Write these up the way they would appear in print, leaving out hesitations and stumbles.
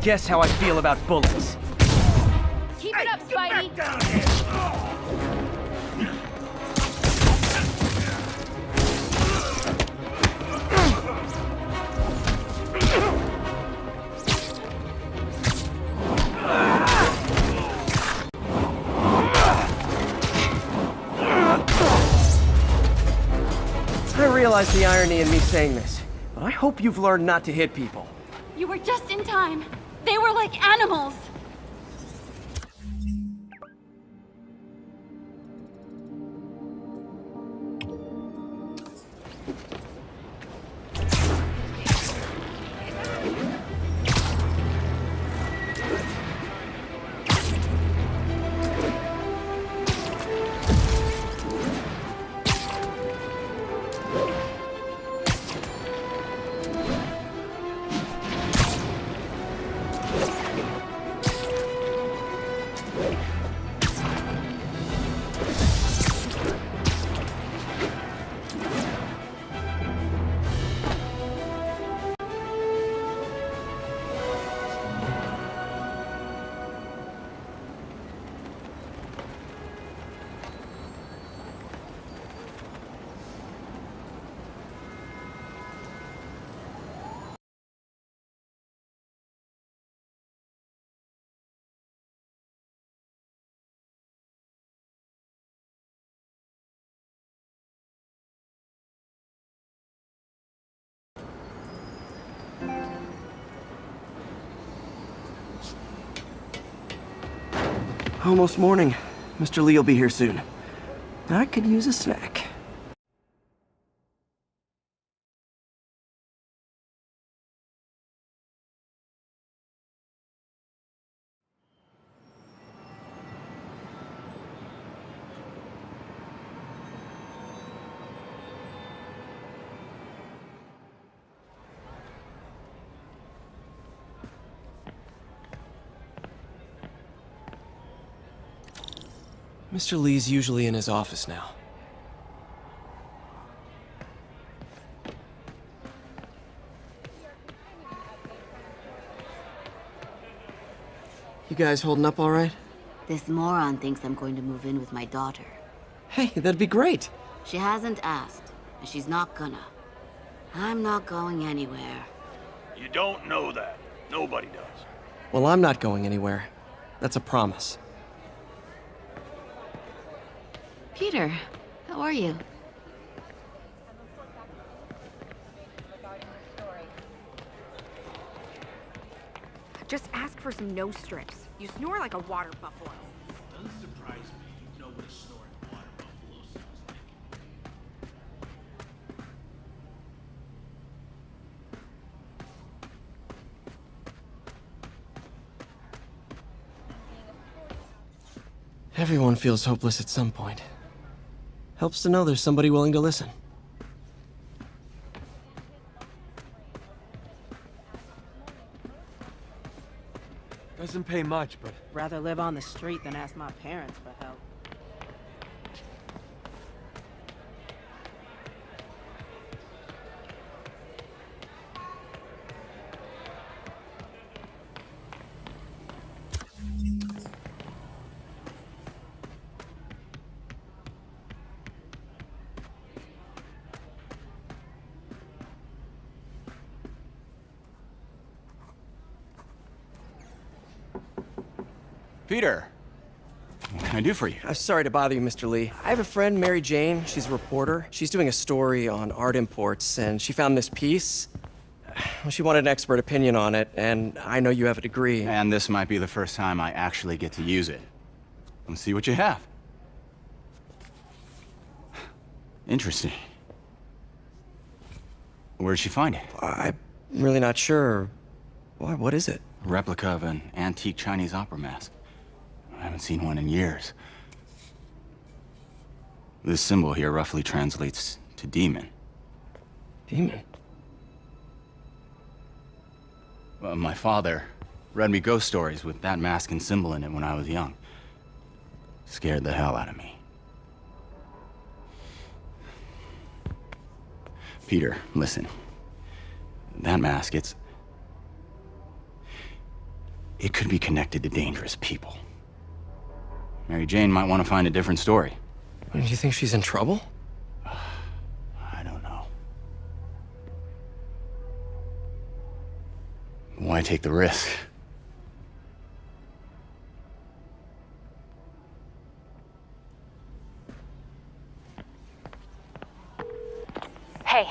guess how I feel about bullets. Keep it up, Spidey! Get back down here! I realize the irony in me saying this, but I hope you've learned not to hit people. You were just in time. They were like animals. Almost morning. Mr. Lee will be here soon. I could use a snack. Mr. Lee's usually in his office now. You guys holding up all right? This moron thinks I'm going to move in with my daughter. Hey, that'd be great. She hasn't asked, and she's not gonna. I'm not going anywhere. You don't know that. Nobody does. Well, I'm not going anywhere. That's a promise. Peter, how are you? Just ask for some nose strips. You snore like a water buffalo. Doesn't surprise me. You know what a snoring water buffalo sounds like. Everyone feels hopeless at some point. Helps to know there's somebody willing to listen. Doesn't pay much, but Rather live on the street than ask my parents for help. Peter, what can I do for you? I'm sorry to bother you, Mr. Lee. I have a friend, Mary Jane. She's a reporter. She's doing a story on art imports, and she found this piece. Well, she wanted an expert opinion on it, and I know you have a degree. And this might be the first time I actually get to use it. Let's see what you have. Interesting. Where did she find it? I'm really not sure. Why, what is it? A replica of an antique Chinese opera mask. I haven't seen one in years. This symbol here roughly translates to demon. Demon? Well, my father read me ghost stories with that mask and symbol in it when I was young. Scared the hell out of me. Peter, listen. That mask, It could be connected to dangerous people. Mary Jane might want to find a different story. Do you think she's in trouble? I don't know. Why take the risk? Hey.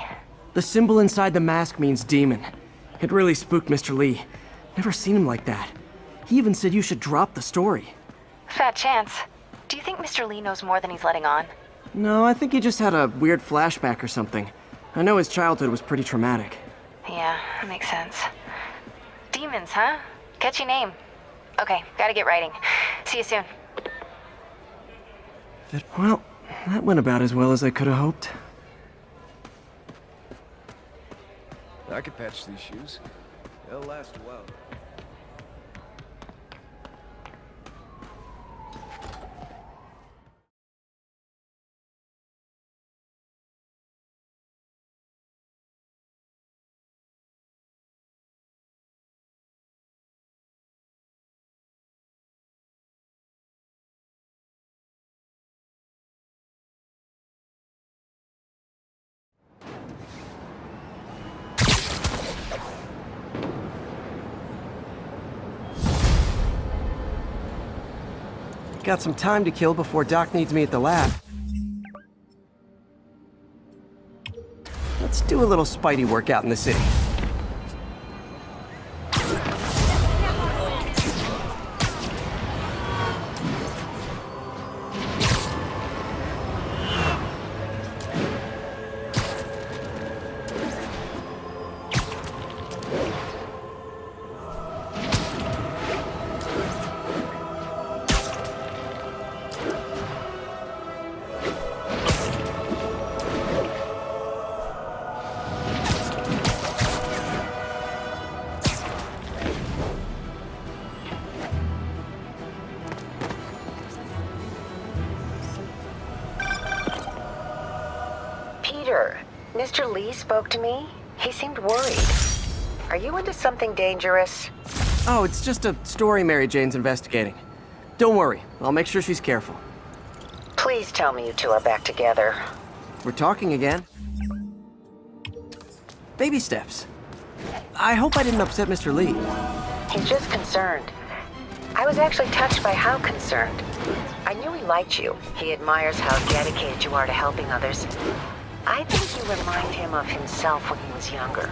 The symbol inside the mask means demon. It really spooked Mr. Lee. Never seen him like that. He even said you should drop the story. Fat chance. Do you think Mr. Lee knows more than he's letting on? No, I think he just had a weird flashback or something. I know his childhood was pretty traumatic. Yeah, that makes sense. Demons, huh? Catchy name. Okay, gotta get writing. See you soon. Well, that went about as well as I could have hoped. I could patch these shoes. They'll last a while. Got some time to kill before Doc needs me at the lab. Let's do a little Spidey workout in the city. Peter, Mr. Lee spoke to me. He seemed worried. Are you into something dangerous? Oh, it's just a story Mary Jane's investigating. Don't worry, I'll make sure she's careful. Please tell me you two are back together. We're talking again. Baby steps. I hope I didn't upset Mr. Lee. He's just concerned. I was actually touched by how concerned. I knew he liked you. He admires how dedicated you are to helping others. I think you remind him of himself when he was younger.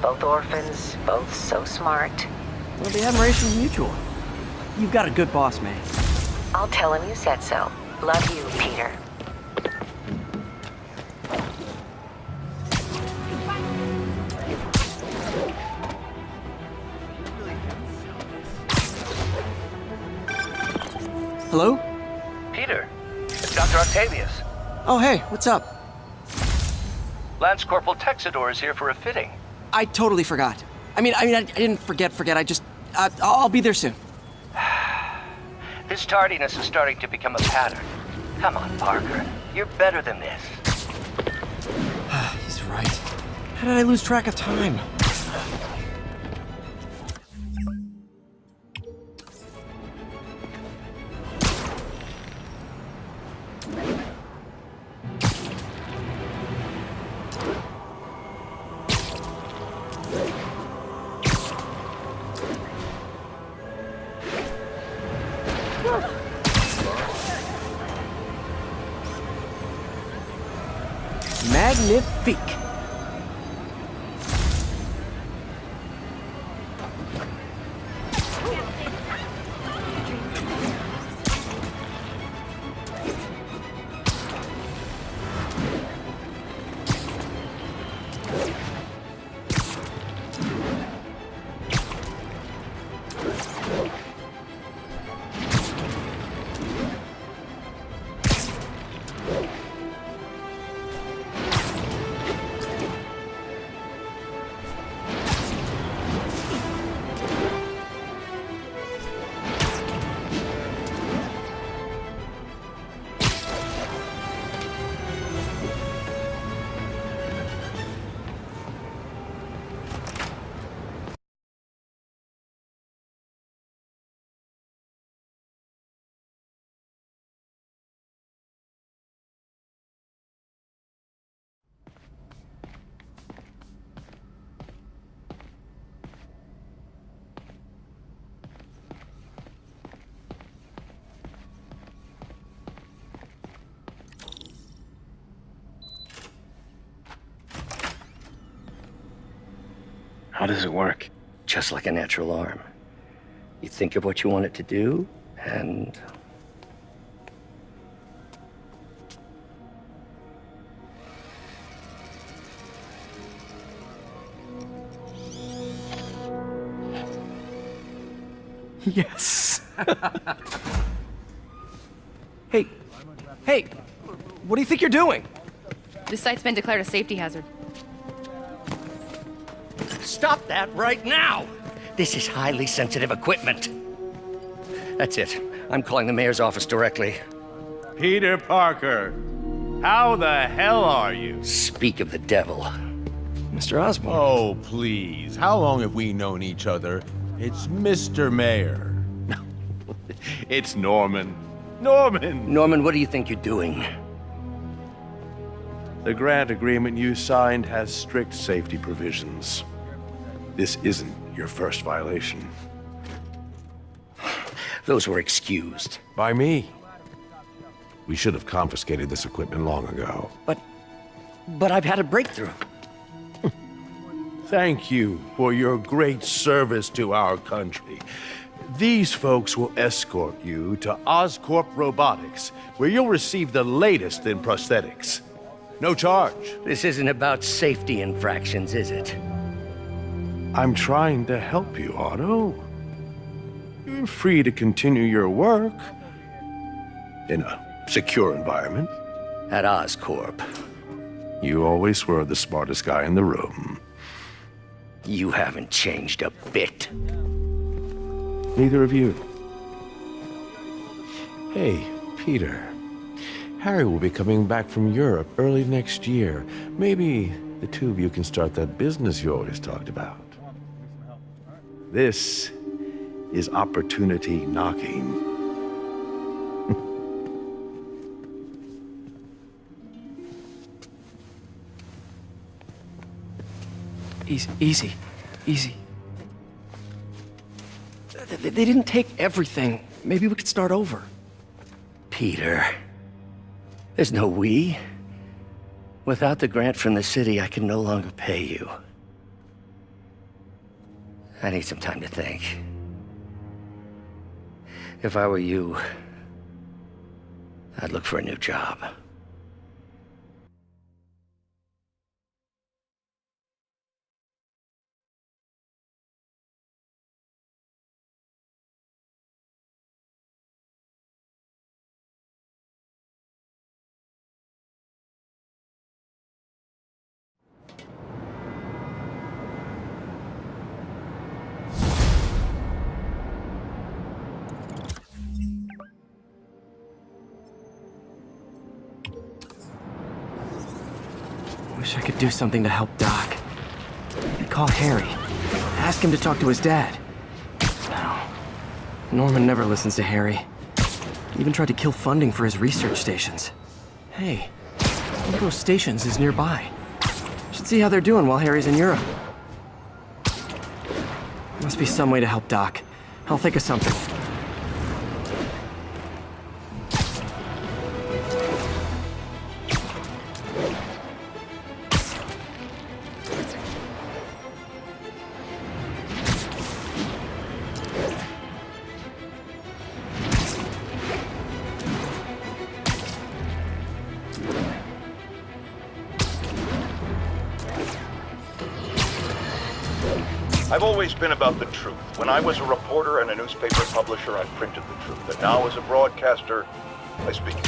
Both orphans, both so smart. Well, the admiration's mutual. You've got a good boss, May. I'll tell him you said so. Love you, Peter. Hello? Peter, it's Dr. Octavius. Oh, hey, what's up? Lance Corporal Texador is here for a fitting. I totally forgot. I didn't forget. I'll be there soon. This tardiness is starting to become a pattern. Come on, Parker. You're better than this. He's right. How did I lose track of time? Magnifique. How does it work? Just like a natural arm. You think of what you want it to do, and... Yes. Hey, hey, what do you think you're doing? This site's been declared a safety hazard. Stop that right now! This is highly sensitive equipment. That's it. I'm calling the mayor's office directly. Peter Parker, how the hell are you? Speak of the devil. Mr. Osborn. Oh, please. How long have we known each other? It's Mr. Mayor. It's Norman. Norman! Norman, what do you think you're doing? The grant agreement you signed has strict safety provisions. This isn't your first violation. Those were excused. By me. We should have confiscated this equipment long ago. But I've had a breakthrough. Thank you for your great service to our country. These folks will escort you to Oscorp Robotics, where you'll receive the latest in prosthetics. No charge. This isn't about safety infractions, is it? I'm trying to help you, Otto. You're free to continue your work in a secure environment. At Oscorp. You always were the smartest guy in the room. You haven't changed a bit. Neither of you. Hey, Peter. Harry will be coming back from Europe early next year. Maybe the two of you can start that business you always talked about. This is opportunity knocking. Easy. They didn't take everything. Maybe we could start over. Peter, there's no we. Without the grant from the city, I can no longer pay you. I need some time to think. If I were you, I'd look for a new job. Wish I could do something to help Doc. I'd call Harry. Ask him to talk to his dad. No. Norman never listens to Harry. He even tried to kill funding for his research stations. Hey, one of those stations is nearby. Should see how they're doing while Harry's in Europe. Must be some way to help Doc. I'll think of something. I've always been about the truth. When I was a reporter and a newspaper publisher, I printed the truth. And now as a broadcaster, I speak it.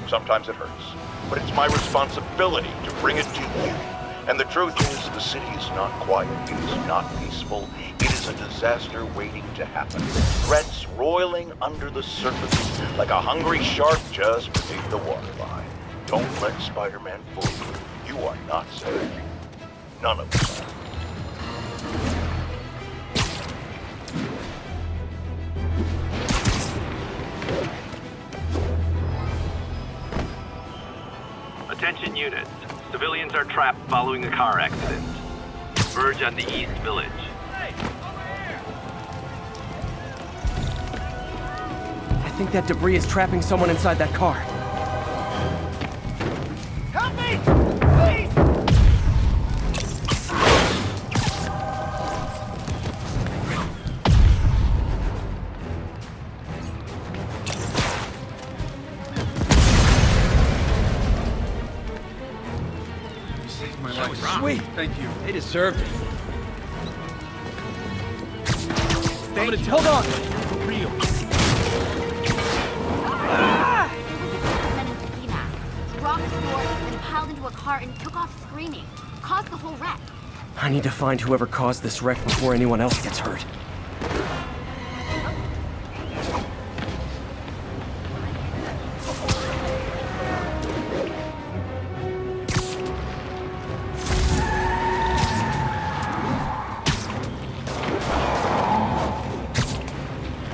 Sometimes it hurts. But it's my responsibility to bring it to you. And the truth is, the city is not quiet. It is not peaceful. It is a disaster waiting to happen. Threats roiling under the surface like a hungry shark just beneath the waterline. Don't let Spider-Man fool you. You are not safe. None of us are. Attention units. Civilians are trapped following a car accident. Converge on the East Village. I think that debris is trapping someone inside that car. Help me! Please! Sweet. Thank you. They deserved it. Hold on. For real. Robbed a store, then piled into a cart and took off screaming. Caused the whole wreck. I need to find whoever caused this wreck before anyone else gets hurt.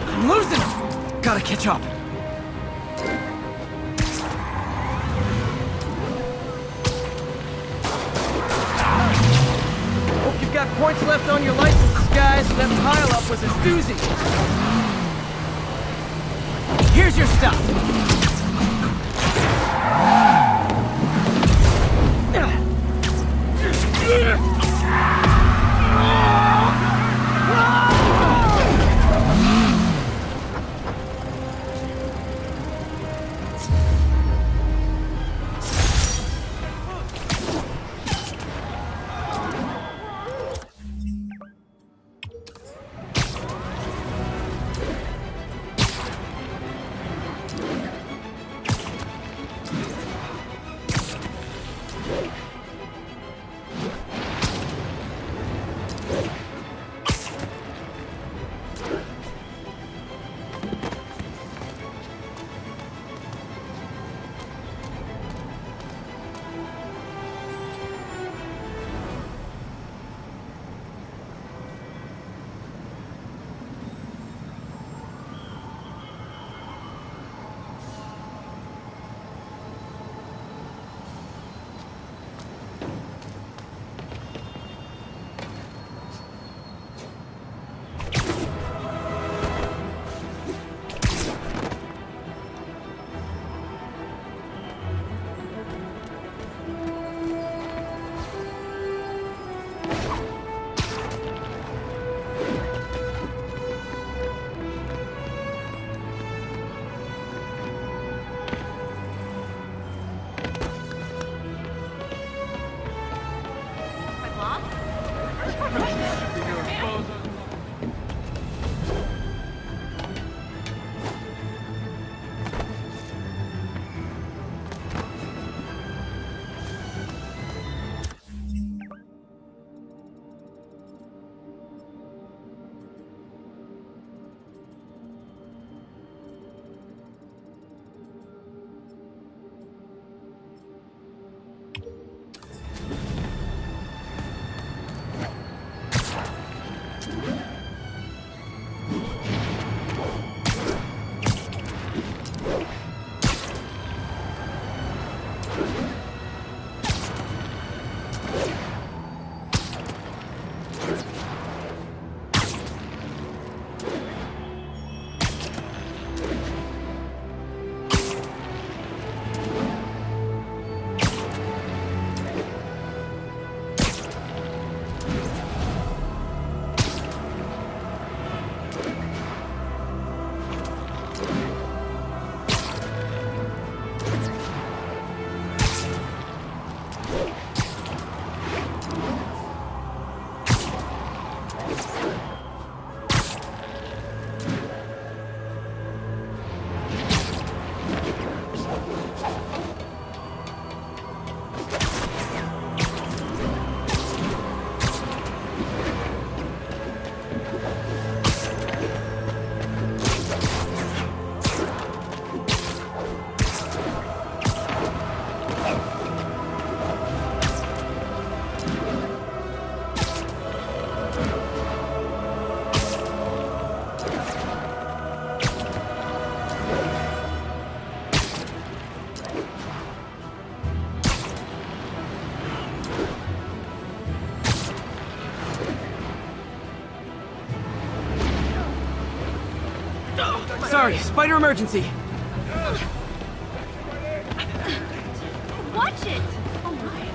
I'm losing him! Gotta catch up. Got points left on your licenses, guys. That pile-up was a doozy. Here's your stuff. Sorry, spider emergency. Watch it! Oh my.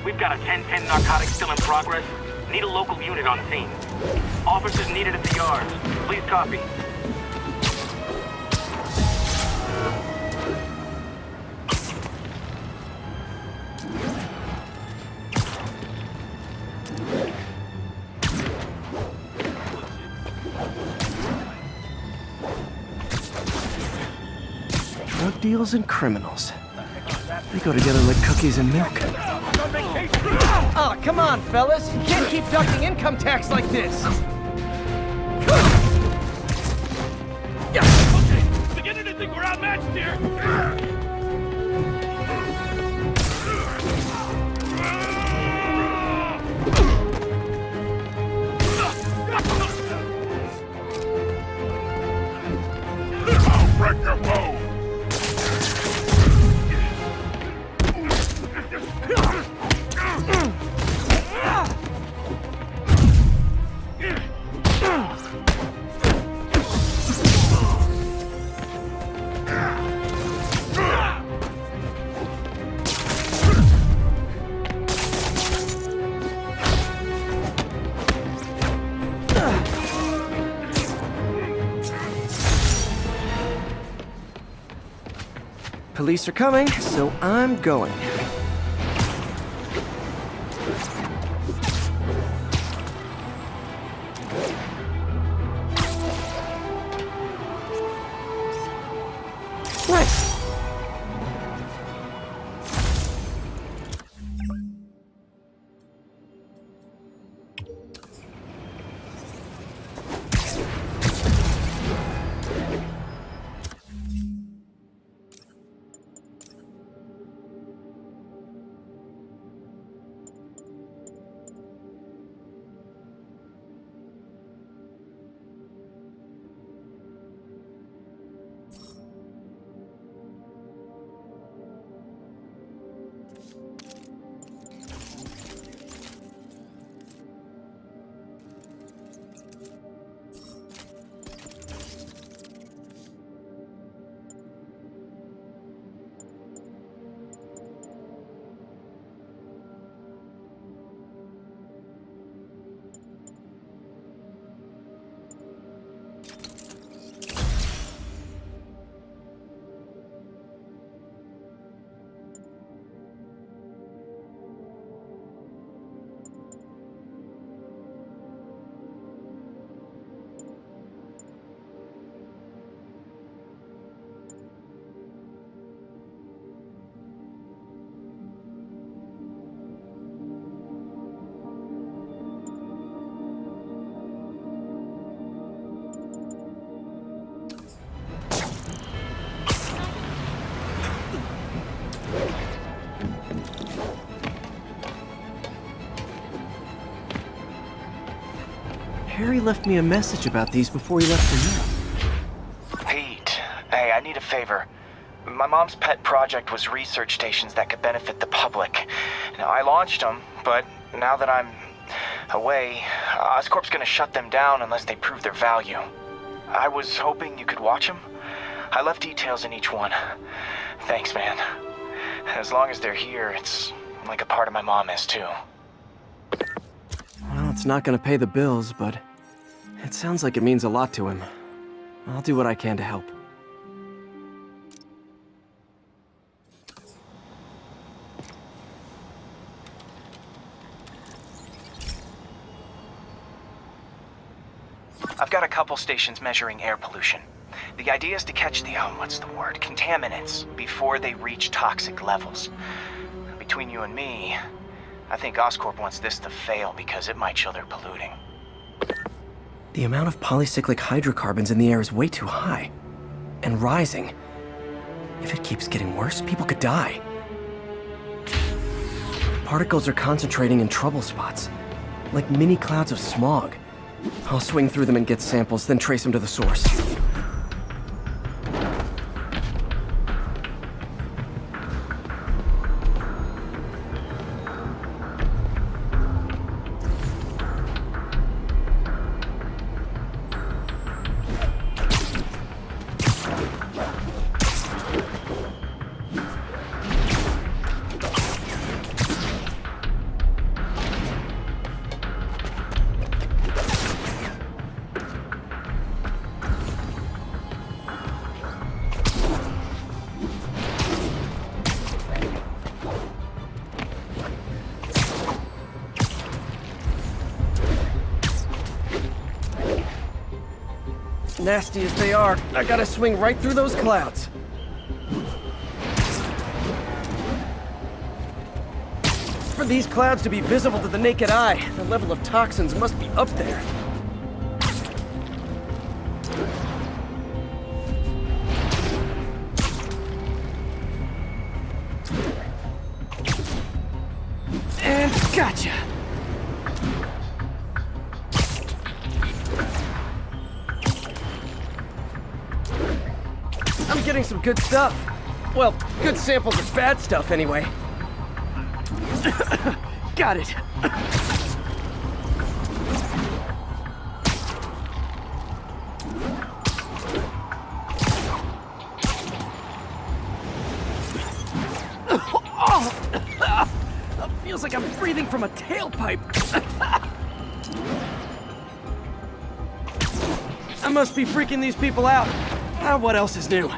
We've got a 10-10 narcotics still in progress. Need a local unit on scene. Officers needed at the yards. Please copy. Drug deals and criminals. They go together like cookies and milk. Oh, come on, fellas. You can't keep ducking income tax like this. Okay, beginning to think we're outmatched here. I'll break your bow! Police are coming, so I'm going. Nice. Harry left me a message about these before he left for you. Pete, hey, I need a favor. My mom's pet project was research stations that could benefit the public. Now, I launched them, but now that I'm away, Oscorp's gonna shut them down unless they prove their value. I was hoping you could watch them. I left details in each one. Thanks, man. As long as they're here, it's like a part of my mom is, too. Well, it's not gonna pay the bills, but it sounds like it means a lot to him. I'll do what I can to help. I've got a couple stations measuring air pollution. The idea is to catch the, contaminants before they reach toxic levels. Between you and me, I think Oscorp wants this to fail because it might show they're polluting. The amount of polycyclic hydrocarbons in the air is way too high. And rising. If it keeps getting worse, people could die. Particles are concentrating in trouble spots, like mini clouds of smog. I'll swing through them and get samples, then trace them to the source. Nasty as they are, I gotta swing right through those clouds. for these clouds to be visible to the naked eye, the level of toxins must be up there. And gotcha! I'm getting some good stuff. Well, good samples of bad stuff anyway. Got it. Feels like I'm breathing from a tailpipe. I must be freaking these people out. What else is new?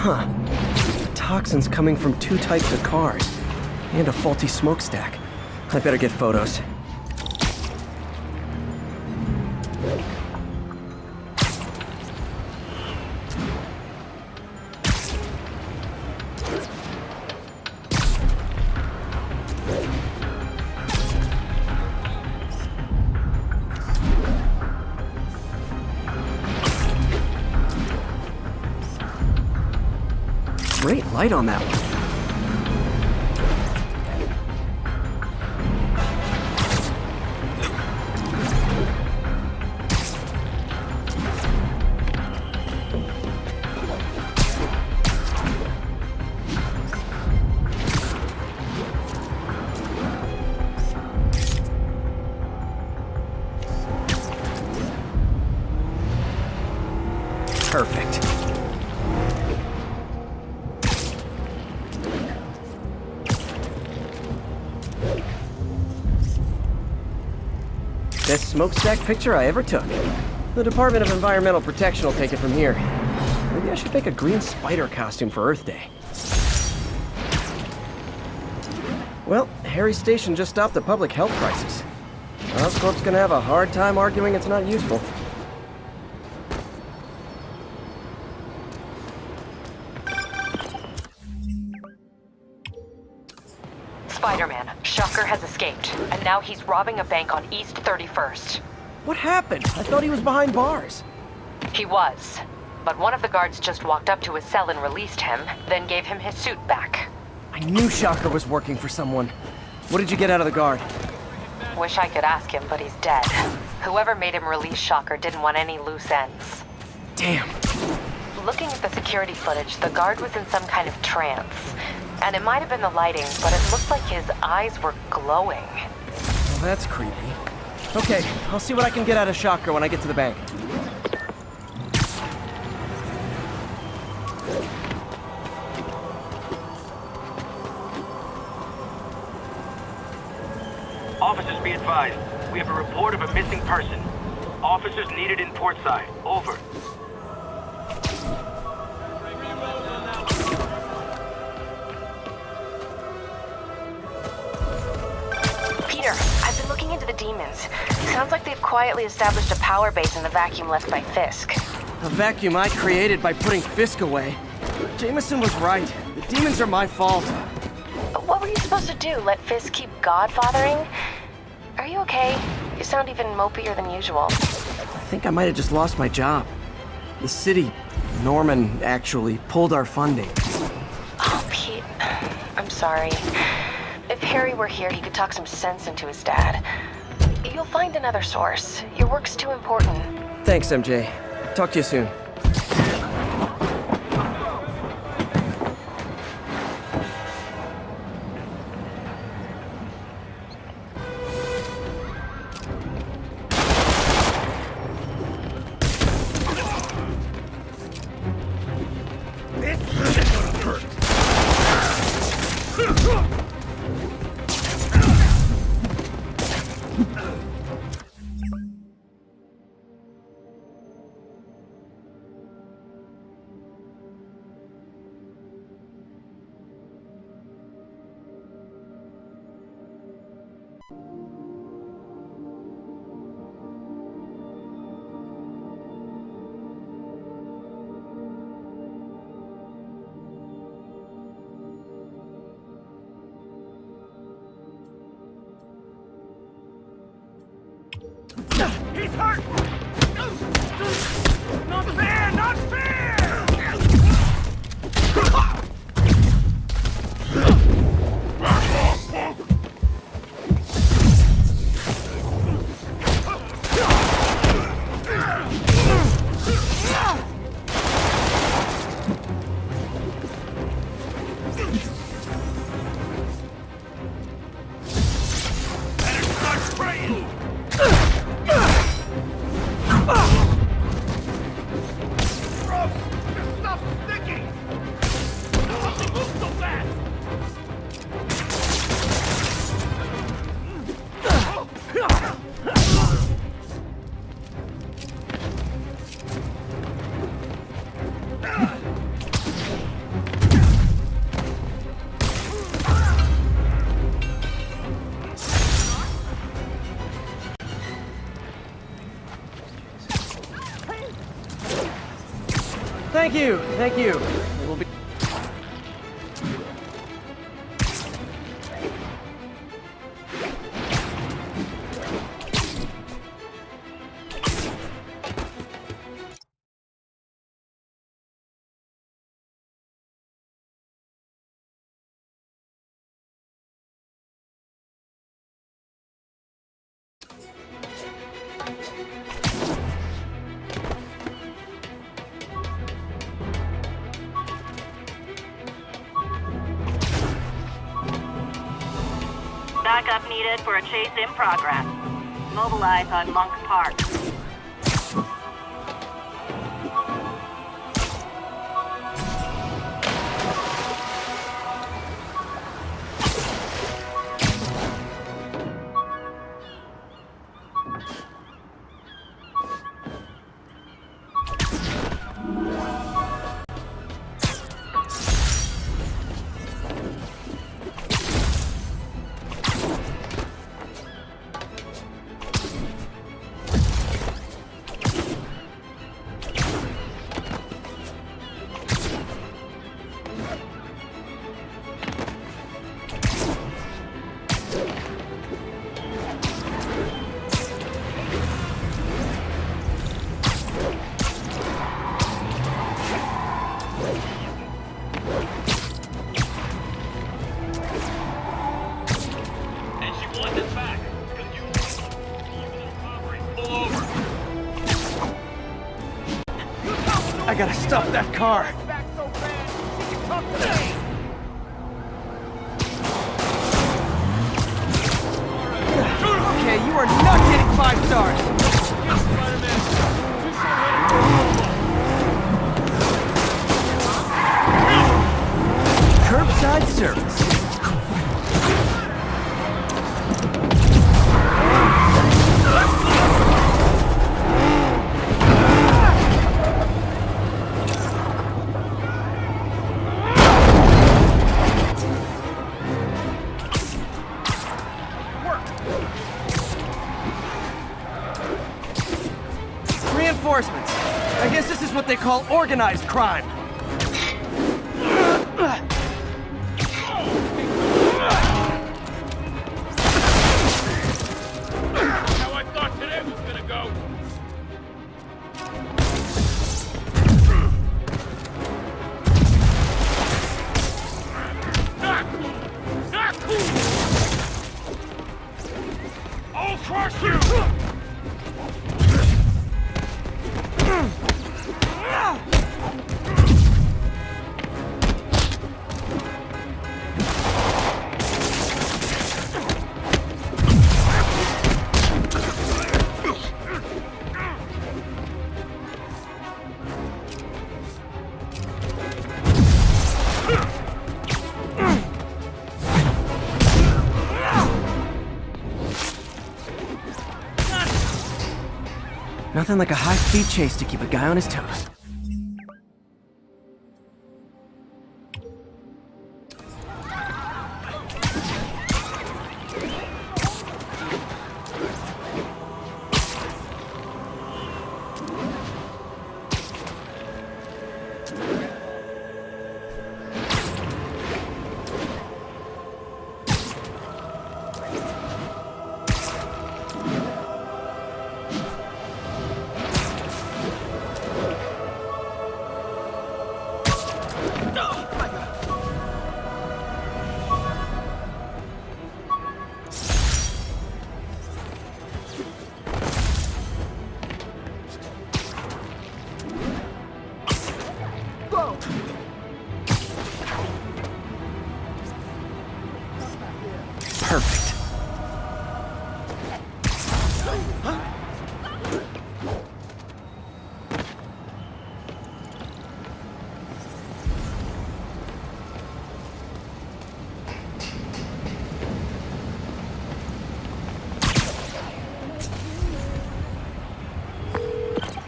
Huh. Toxins coming from 2 types of cars. And a faulty smokestack. I better get photos. Great light on that one. Perfect. Best smokestack picture I ever took. The Department of Environmental Protection will take it from here. Maybe I should make a green spider costume for Earth Day. Well, Harry's station just stopped a public health crisis. Oscorp's gonna have a hard time arguing it's not useful. Spiderman, Shocker has escaped, and now he's robbing a bank on East 31st. What happened? I thought he was behind bars. He was, but one of the guards just walked up to his cell and released him, then gave him his suit back. I knew Shocker was working for someone. What did you get out of the guard? Wish I could ask him, but he's dead. Whoever made him release Shocker didn't want any loose ends. Damn. Looking at the security footage, the guard was in some kind of trance. And it might have been the lighting, but it looked like his eyes were glowing. Well, that's creepy. Okay, I'll see what I can get out of Shocker when I get to the bank. Officers, be advised. We have a report of a missing person. Officers needed in Portside. Over. Peter, I've been looking into the demons. Sounds like they've quietly established a power base in the vacuum left by Fisk. A vacuum I created by putting Fisk away. Jameson was right. The demons are my fault. What were you supposed to do? Let Fisk keep godfathering? Are you okay? You sound even mopier than usual. I think I might have just lost my job. The city, Norman, actually, pulled our funding. Oh, Pete. I'm sorry. If Harry were here, he could talk some sense into his dad. You'll find another source. Your work's too important. Thanks, MJ. Talk to you soon. He's hurt! Not fair! Not fair! Thank you, thank you. It will be... Backup needed for a chase in progress. Mobilize on Monk Park. I gotta stop that car. Okay, you are not getting 5 stars. Curbside service. Reinforcements. I guess this is what they call organized crime. How I thought today was gonna go. Not cool! Not cool! I'll crush you! Nothing like a high-speed chase to keep a guy on his toes. Perfect.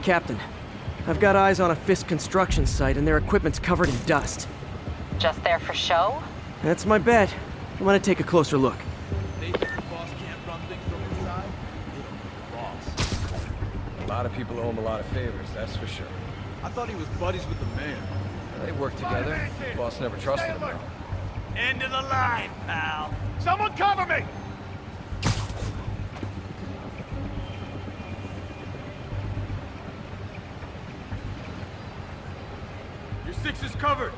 Captain, I've got eyes on a Fisk construction site and their equipment's covered in dust. Just there for show? That's my bet. I'm gonna take a closer look. They think the boss can't run things from inside? They don't need the boss. A lot of people owe him a lot of favors, that's for sure. I thought he was buddies with the mayor. They work together. The boss never trusted him, though. End of the line, pal. Someone cover me! Your 6 is covered.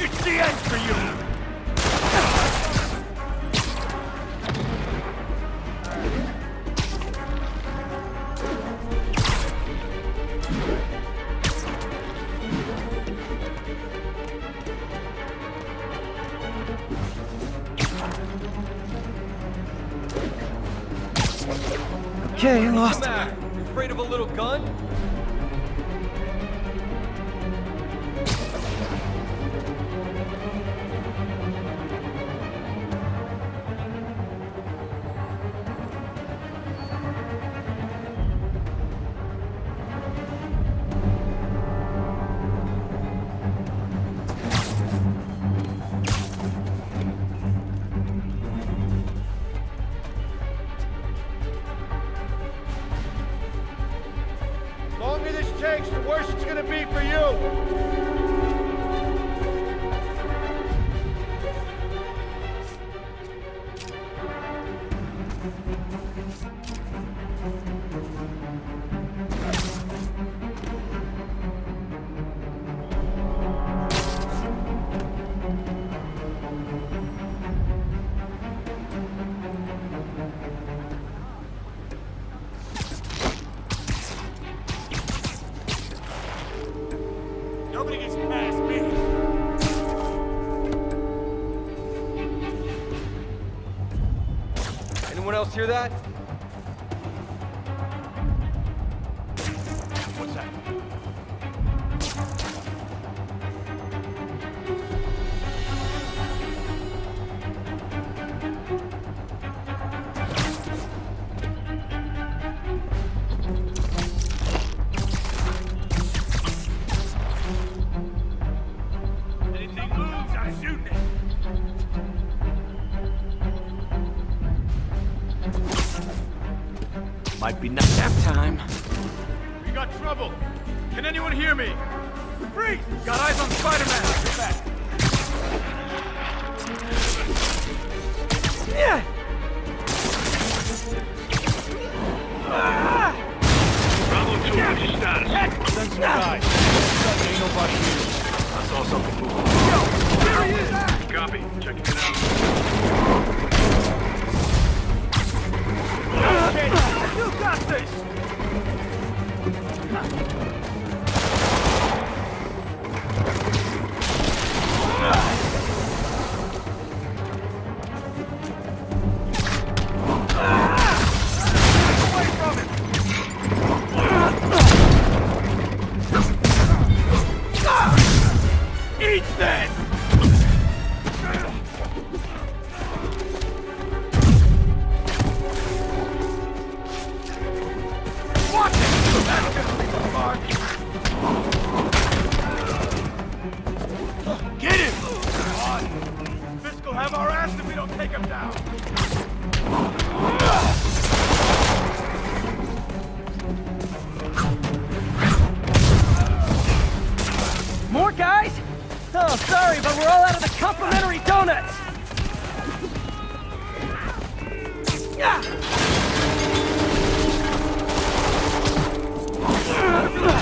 It's the end for you! Okay, lost. You afraid of a little gun? The longer this takes, the worse it's gonna be for you! Nobody gets past me! Anyone else hear that? What's that? Anything moves, I'm shooting it! Might be nap time. We got trouble! Can anyone hear me? Freeze! Got eyes on Spiderman! Get back! Yeah! Bravo 2, what's your status? Send some guys. Ain't nobody here. I saw something moving. Yo, there he is! Copy. Checking it out. Okay, you got this! Away from him! Eat that! Watch it! That's gonna be the mark! Get him! Come on! Fisk will have our ass if we don't take him down! Oh, sorry, but we're all out of the complimentary donuts!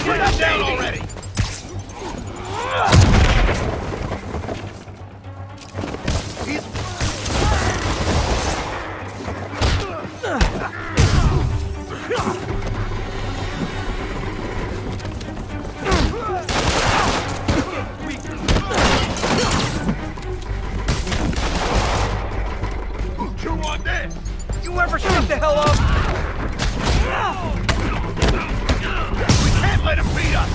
Get up down already! Chew on this! You ever shut the hell up? We can't let him beat us!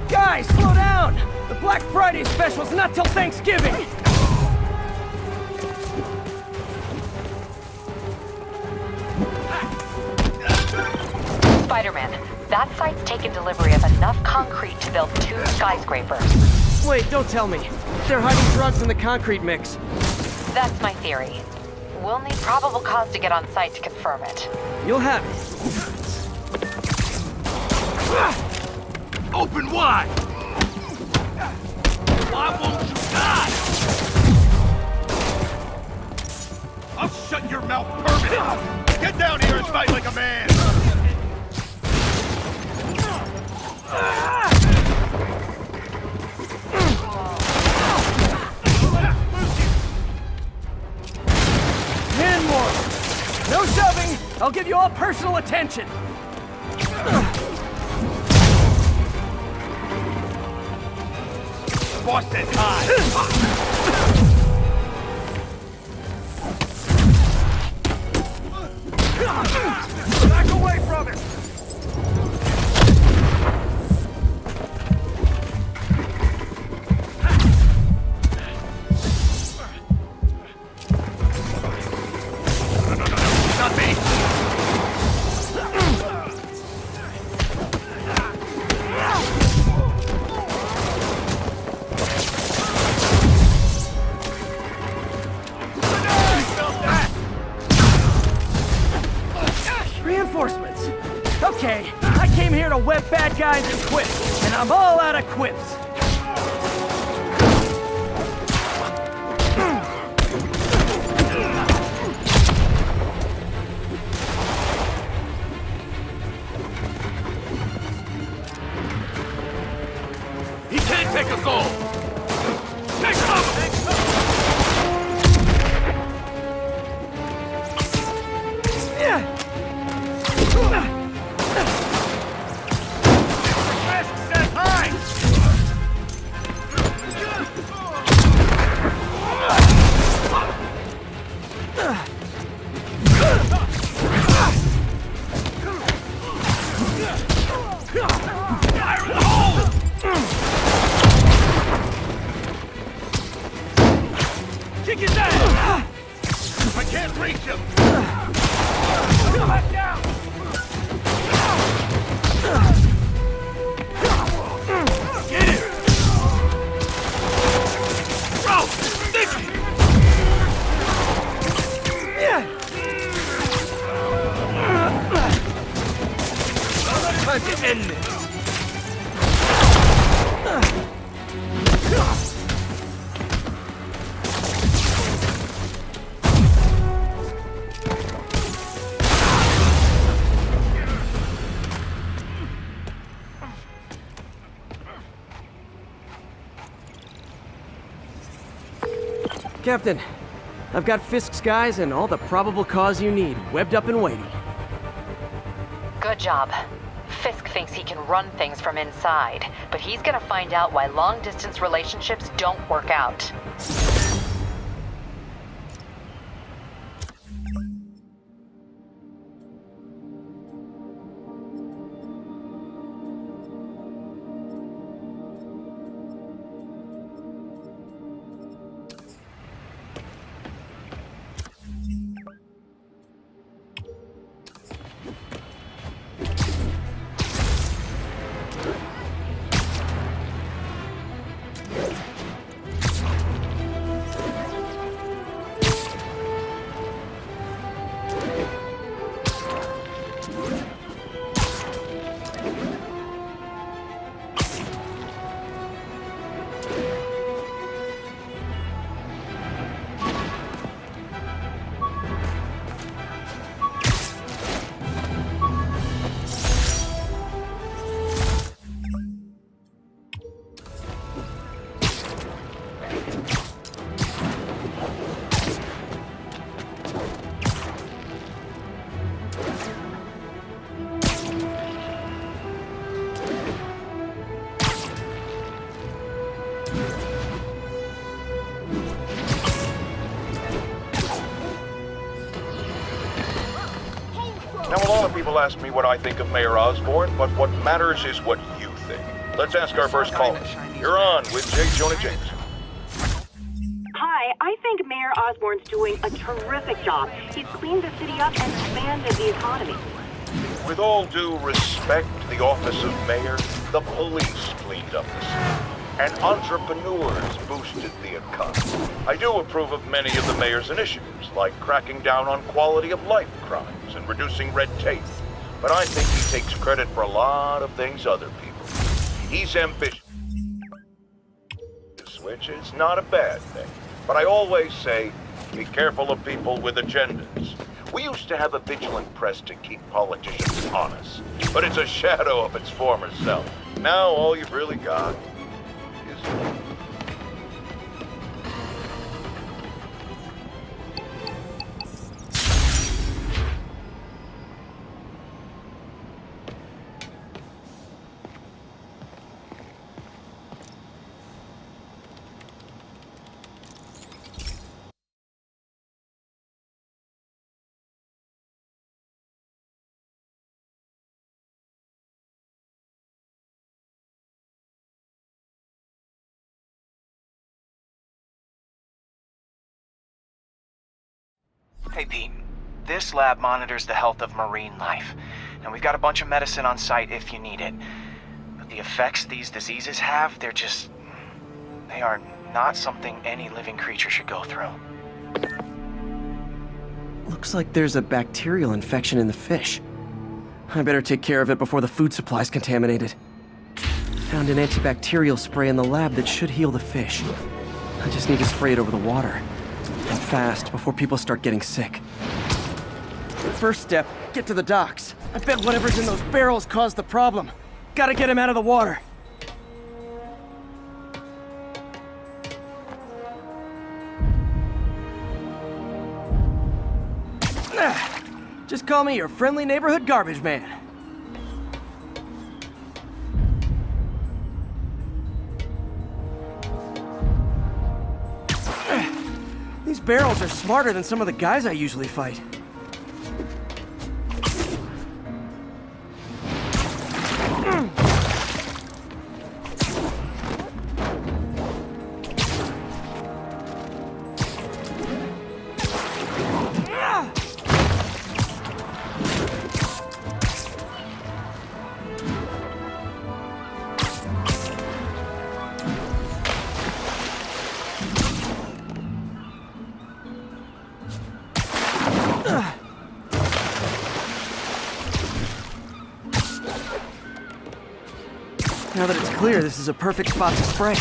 Guys, slow down! The Black Friday special's not till Thanksgiving! Spiderman, that site's taken delivery of enough concrete to build 2 skyscrapers. Wait, don't tell me. They're hiding drugs in the concrete mix. That's my theory. We'll need probable cause to get on site to confirm it. You'll have it. Open wide! Why won't you die? I'll shut your mouth permanently! Get down here and fight like a man! And more. No shoving. I'll give you all personal attention. Boss said hi! Back away from him! Not me! Reinforcements. Okay, I came here to web bad guys and quips, and I'm all out of quips. He can't take us all! Take cover! Says hi! Fire in the hole! Kick his ass! I can't reach him! Back down! Get it! Bro! Sticky! Time to end this! Captain, I've got Fisk's guys and all the probable cause you need, webbed up and waiting. Good job. Fisk thinks he can run things from inside, but he's gonna find out why long-distance relationships don't work out. people ask me what I think of Mayor Osborn, but what matters is what you think. Let's ask our first caller. You're on with J. Jonah James. Hi, I think Mayor Osborn's doing a terrific job. He's cleaned the city up and expanded the economy. With all due respect, the office of mayor, the police cleaned up the city, and entrepreneurs boosted the economy. I do approve of many of the mayor's initiatives, like cracking down on quality of life crimes and reducing red tape. But I think he takes credit for a lot of things other people. He's ambitious, which is not a bad thing. But I always say, be careful of people with agendas. We used to have a vigilant press to keep politicians honest, but it's a shadow of its former self. Now all you've really got is... Hey Pete, this lab monitors the health of marine life, and we've got a bunch of medicine on site if you need it. But the effects these diseases have, they are not something any living creature should go through. Looks like there's a bacterial infection in the fish. I better take care of it before the food supply's contaminated. Found an antibacterial spray in the lab that should heal the fish. I just need to spray it over the water. And fast, before people start getting sick. First step, get to the docks. I bet whatever's in those barrels caused the problem. Gotta get him out of the water. Just call me your friendly neighborhood garbage man. These barrels are smarter than some of the guys I usually fight. Now that it's clear, this is a perfect spot to spray.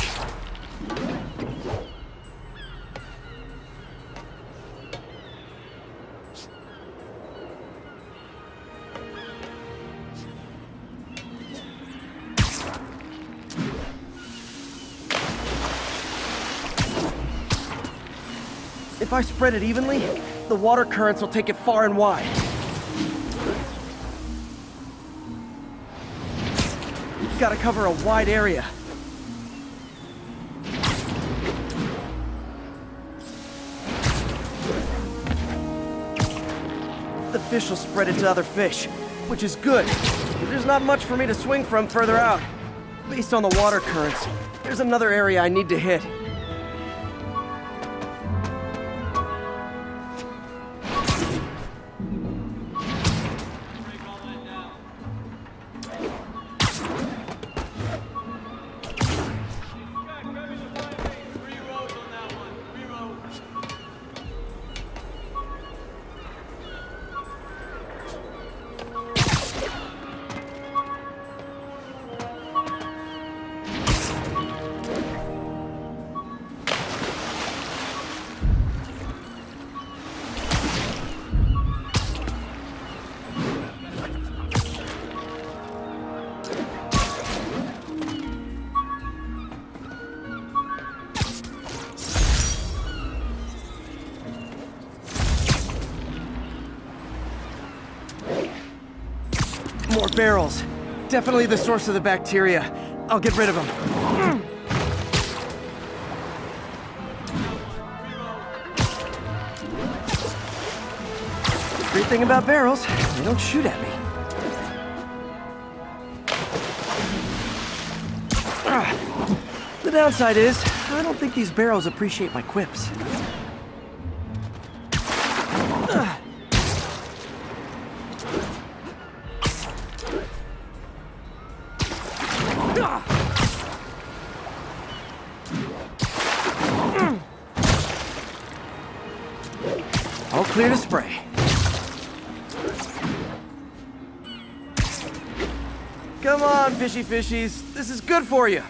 If I spread it evenly, the water currents will take it far and wide. Gotta cover a wide area. The fish will spread it to other fish, which is good. There's not much for me to swing from further out. Based on the water currents, there's another area I need to hit. More barrels. Definitely the source of the bacteria. I'll get rid of them. Great thing about barrels, they don't shoot at me. downside is, I don't think these barrows appreciate my quips. All clear to spray. Come on, fishy fishies. This is good for you.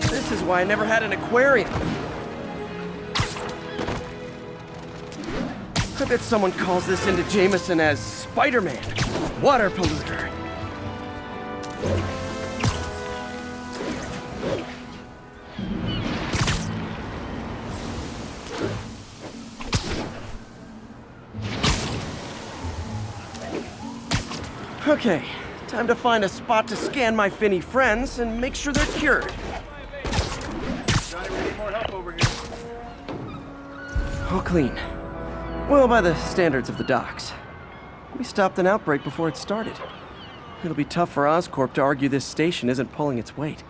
This is why I never had an aquarium. I bet someone calls this into Jameson as Spiderman, water polluter. Okay, time to find a spot to scan my finny friends and make sure they're cured. Johnny, we need more help over here. All clean. Well, by the standards of the docks. We stopped an outbreak before it started. It'll be tough for Oscorp to argue this station isn't pulling its weight.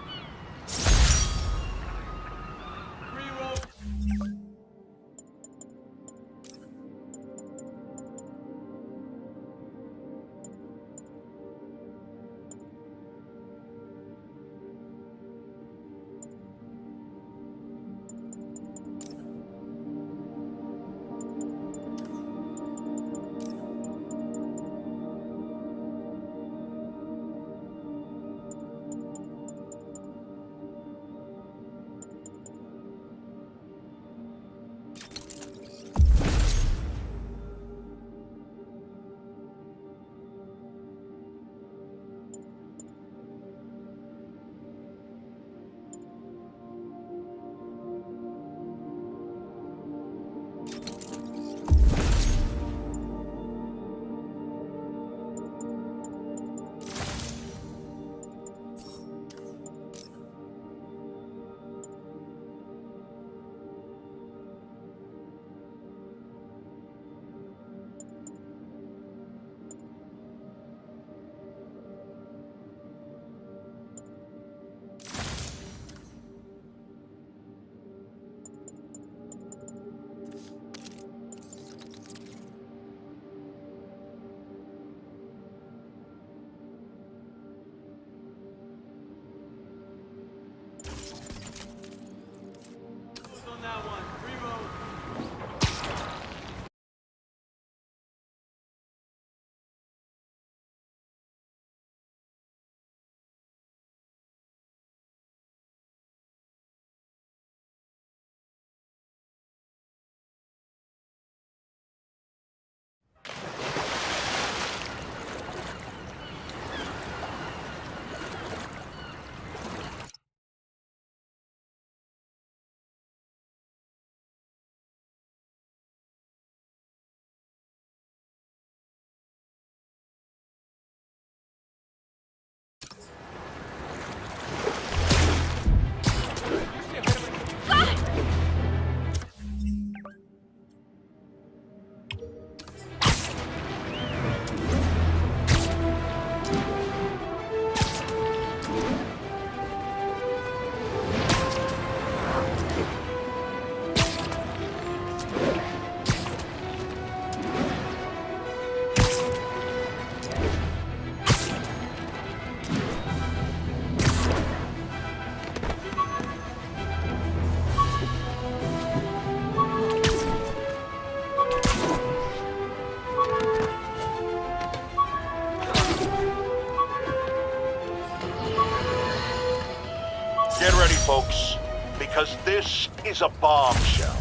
Get ready, folks, because this is a bombshell.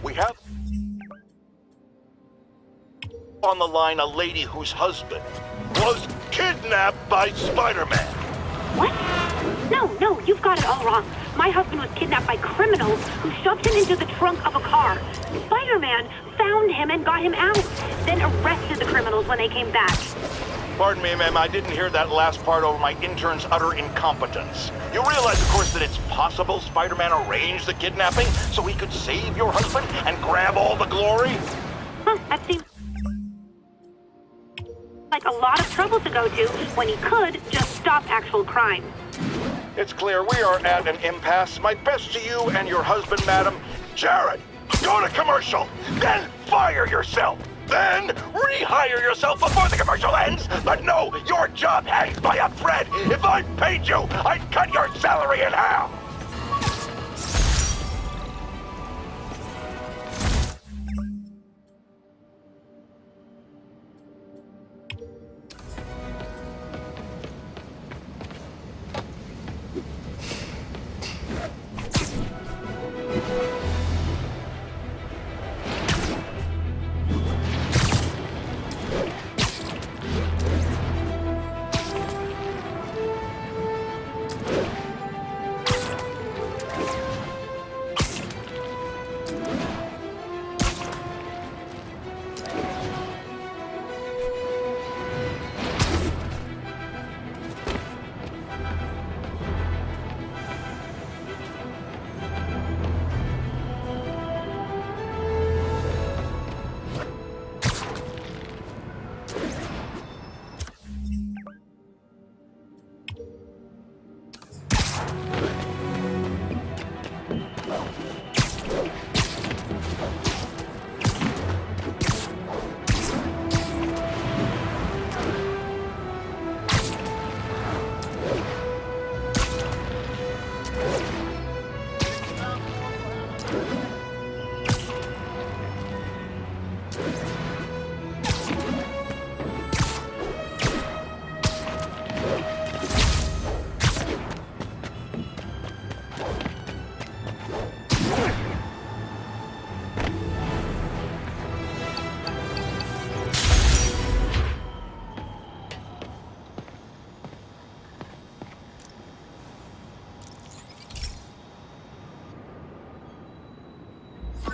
We have on the line a lady whose husband was kidnapped by Spiderman. What? No, you've got it all wrong. My husband was kidnapped by criminals who shoved him into the trunk of a car. Spider-Man found him and got him out, then arrested the criminals when they came back. Pardon me, ma'am, I didn't hear that last part over my intern's utter incompetence. You realize, of course, that it's possible Spider-Man arranged the kidnapping so he could save your husband and grab all the glory? Huh, that seems like a lot of trouble to go to when he could just stop actual crime. It's clear we are at an impasse. My best to you and your husband, madam. Jared, go to commercial, then fire yourself. Then rehire yourself before the commercial ends. But no, your job hangs by a thread. If I paid you, I'd cut your salary in half.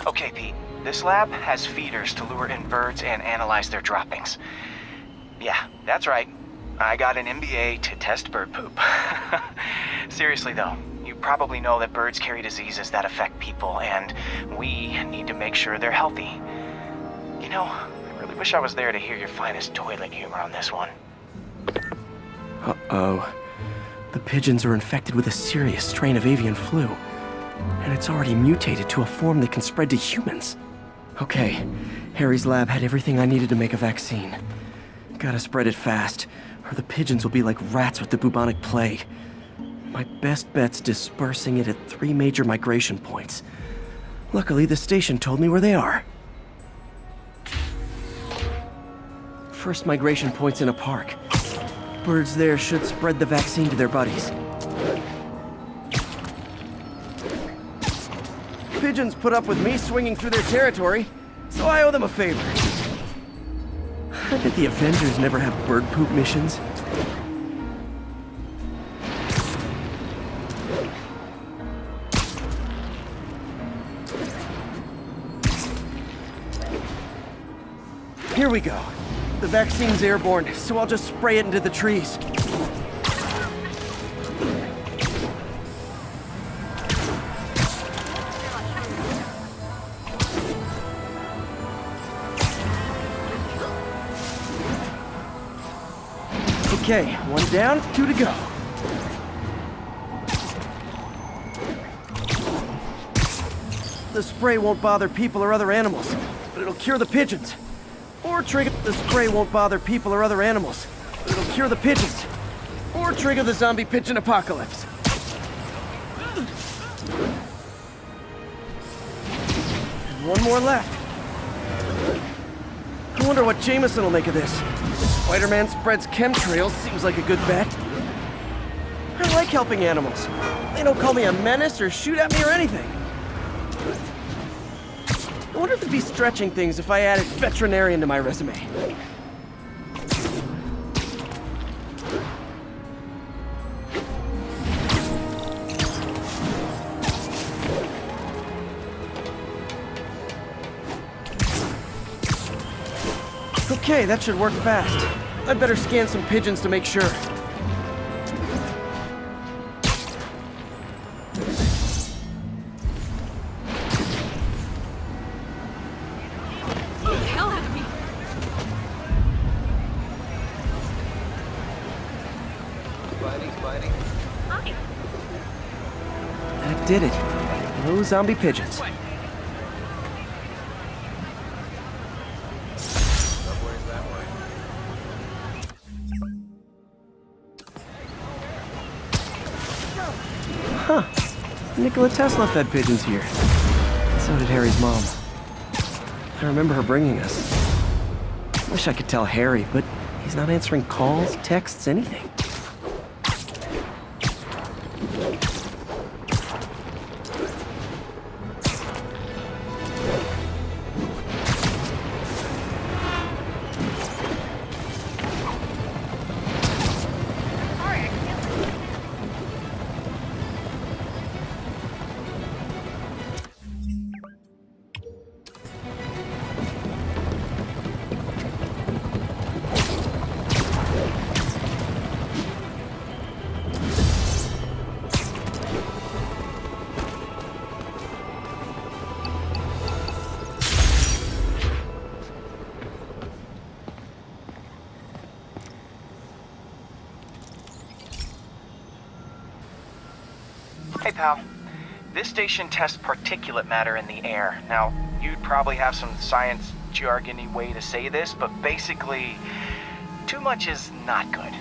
Okay, Pete. This lab has feeders to lure in birds and analyze their droppings. Yeah, that's right. I got an MBA to test bird poop. Seriously though, you probably know that birds carry diseases that affect people, and we need to make sure they're healthy. You know, I really wish I was there to hear your finest toilet humor on this one. Uh-oh. The pigeons are infected with a serious strain of avian flu. And it's already mutated to a form that can spread to humans. Okay, Harry's lab had everything I needed to make a vaccine. Gotta spread it fast, or the pigeons will be like rats with the bubonic plague. My best bet's dispersing it at 3 major migration points. Luckily, the station told me where they are. First migration point's in a park. Birds there should spread the vaccine to their buddies. Pigeons put up with me swinging through their territory, so I owe them a favor. I bet the Avengers never have bird poop missions. Here we go. The vaccine's airborne, so I'll just spray it into the trees. Okay, 1 down, 2 to go. The spray won't bother people or other animals, but it'll cure the pigeons. Or trigger the spray won't bother people or other animals, but it'll cure the pigeons. Or trigger the zombie pigeon apocalypse. And 1 more left. I wonder what Jameson will make of this. Spider-Man spreads chemtrails, seems like a good bet. I like helping animals. They don't call me a menace or shoot at me or anything. I wonder if it'd be stretching things if I added veterinarian to my resume. Okay, that should work fast. I'd better scan some pigeons to make sure. The hell out of me! Spidey. Hi. That did it. No zombie pigeons. Subway's that way. Huh. Nikola Tesla fed pigeons here. So did Harry's mom. I remember her bringing us. Wish I could tell Harry, but he's not answering calls, texts, anything. Hey, pal. This station tests particulate matter in the air. Now, you'd probably have some science jargony way to say this, but basically, too much is not good.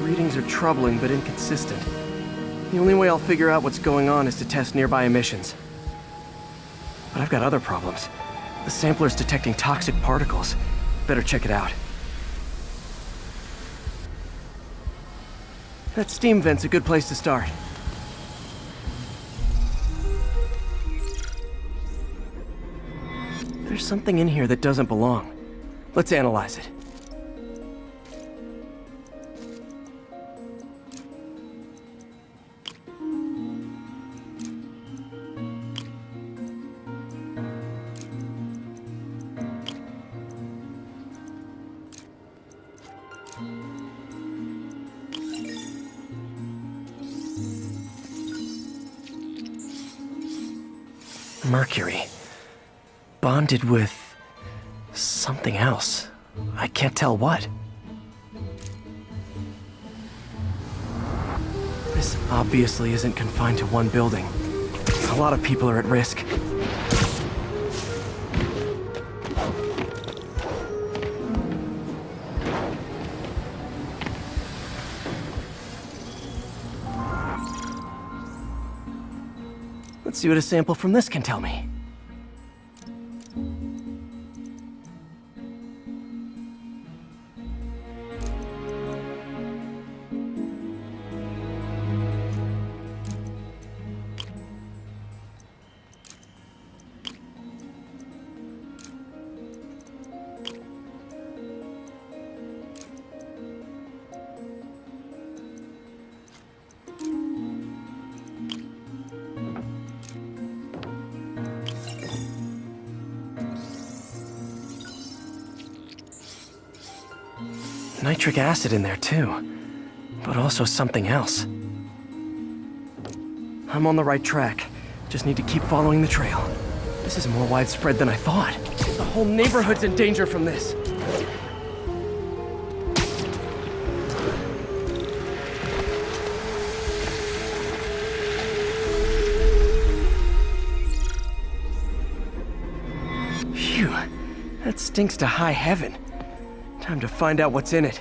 Readings are troubling but inconsistent. The only way I'll figure out what's going on is to test nearby emissions. But I've got other problems. The sampler's detecting toxic particles. Better check it out. That steam vent's a good place to start. There's something in here that doesn't belong. Let's analyze it. Mercury. Bonded with something else. I can't tell what. This obviously isn't confined to one building. A lot of people are at risk. Let's see what a sample from this can tell me. Nitric acid in there too, but also something else. I'm on the right track. Just need to keep following the trail. This is more widespread than I thought. The whole neighborhood's in danger from this. Phew, that stinks to high heaven. Time to find out what's in it.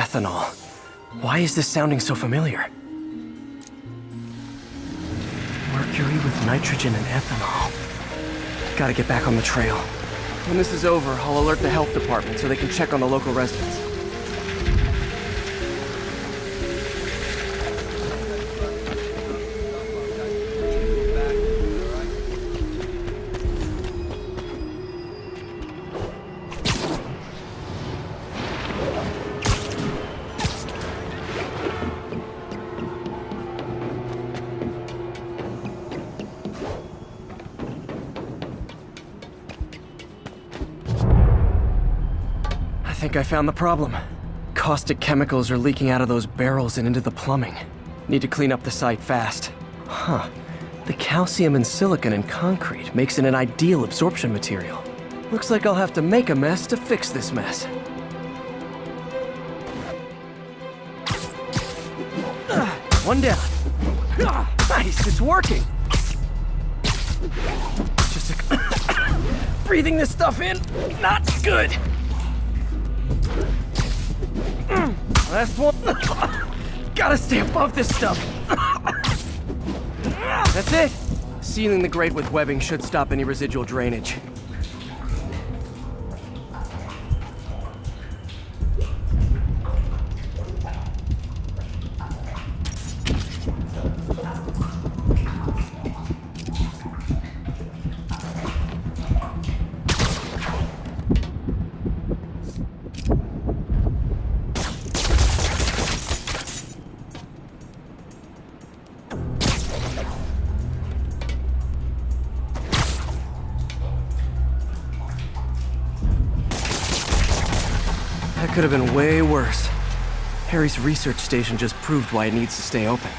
Ethanol. Why is this sounding so familiar? Mercury with nitrogen and ethanol. Gotta get back on the trail. When this is over, I'll alert the health department so they can check on the local residents. I think I found the problem. Caustic chemicals are leaking out of those barrels and into the plumbing. Need to clean up the site fast. Huh. The calcium and silicon in concrete makes it an ideal absorption material. Looks like I'll have to make a mess to fix this mess. One down. Nice, it's working. Just breathing this stuff in, not good. Last one. Gotta stay above this stuff. That's it. Sealing the grate with webbing should stop any residual drainage. That could have been way worse. Harry's research station just proved why it needs to stay open.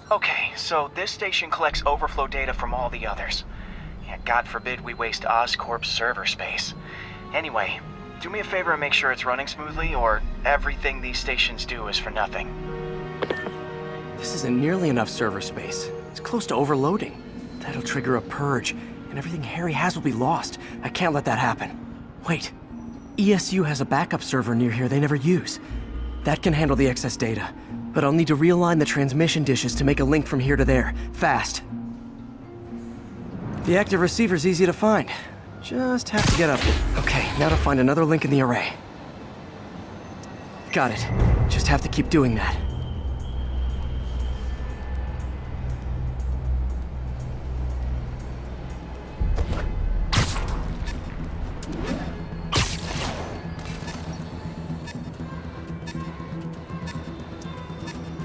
Okay, so this station collects overflow data from all the others. Yeah, God forbid we waste Oscorp's server space. Anyway, do me a favor and make sure it's running smoothly, or everything these stations do is for nothing. This isn't nearly enough server space. It's close to overloading. That'll trigger a purge, and everything Harry has will be lost. I can't let that happen. Wait. ESU has a backup server near here they never use. That can handle the excess data, but I'll need to realign the transmission dishes to make a link from here to there, fast. The active receiver's easy to find. Just have to get up. Okay, now to find another link in the array. Got it. Just have to keep doing that.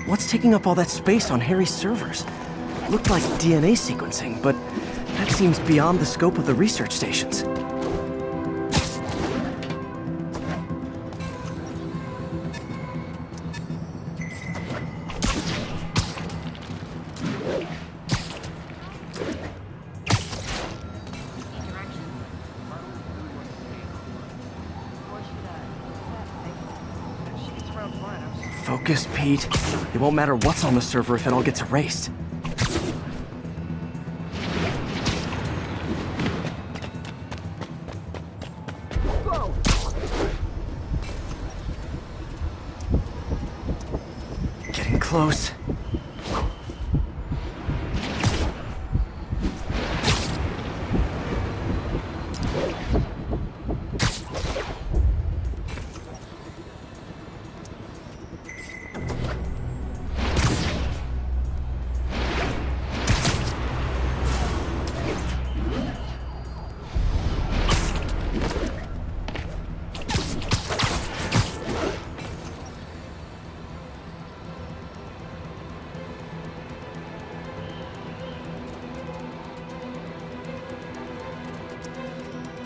What's taking up all that space on Harry's servers? Looked like DNA sequencing, but that seems beyond the scope of the research stations. Focus, Pete. It won't matter what's on the server if it all gets erased. Getting close.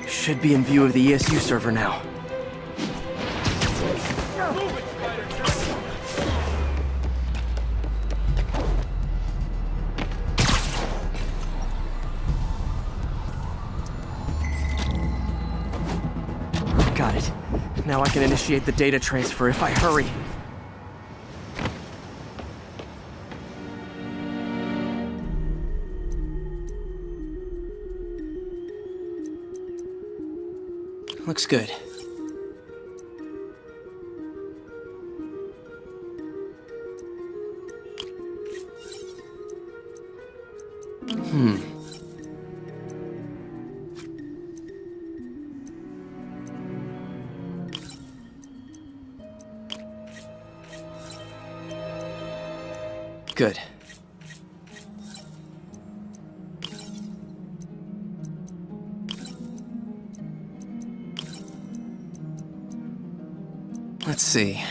Should be in view of the ESU server now. Got it. Now I can initiate the data transfer if I hurry. Looks good. Good. Let's see.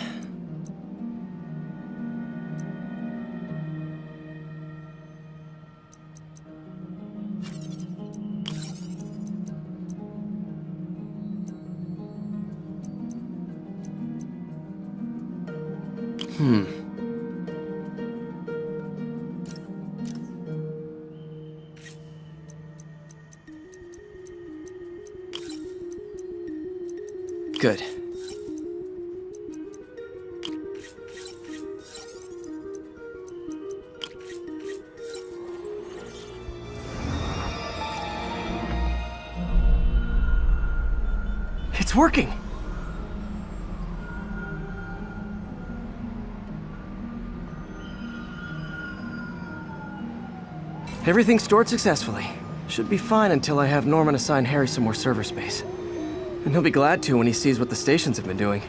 Good. It's working! Everything's stored successfully. Should be fine until I have Norman assign Harry some more server space. And he'll be glad to when he sees what the stations have been doing.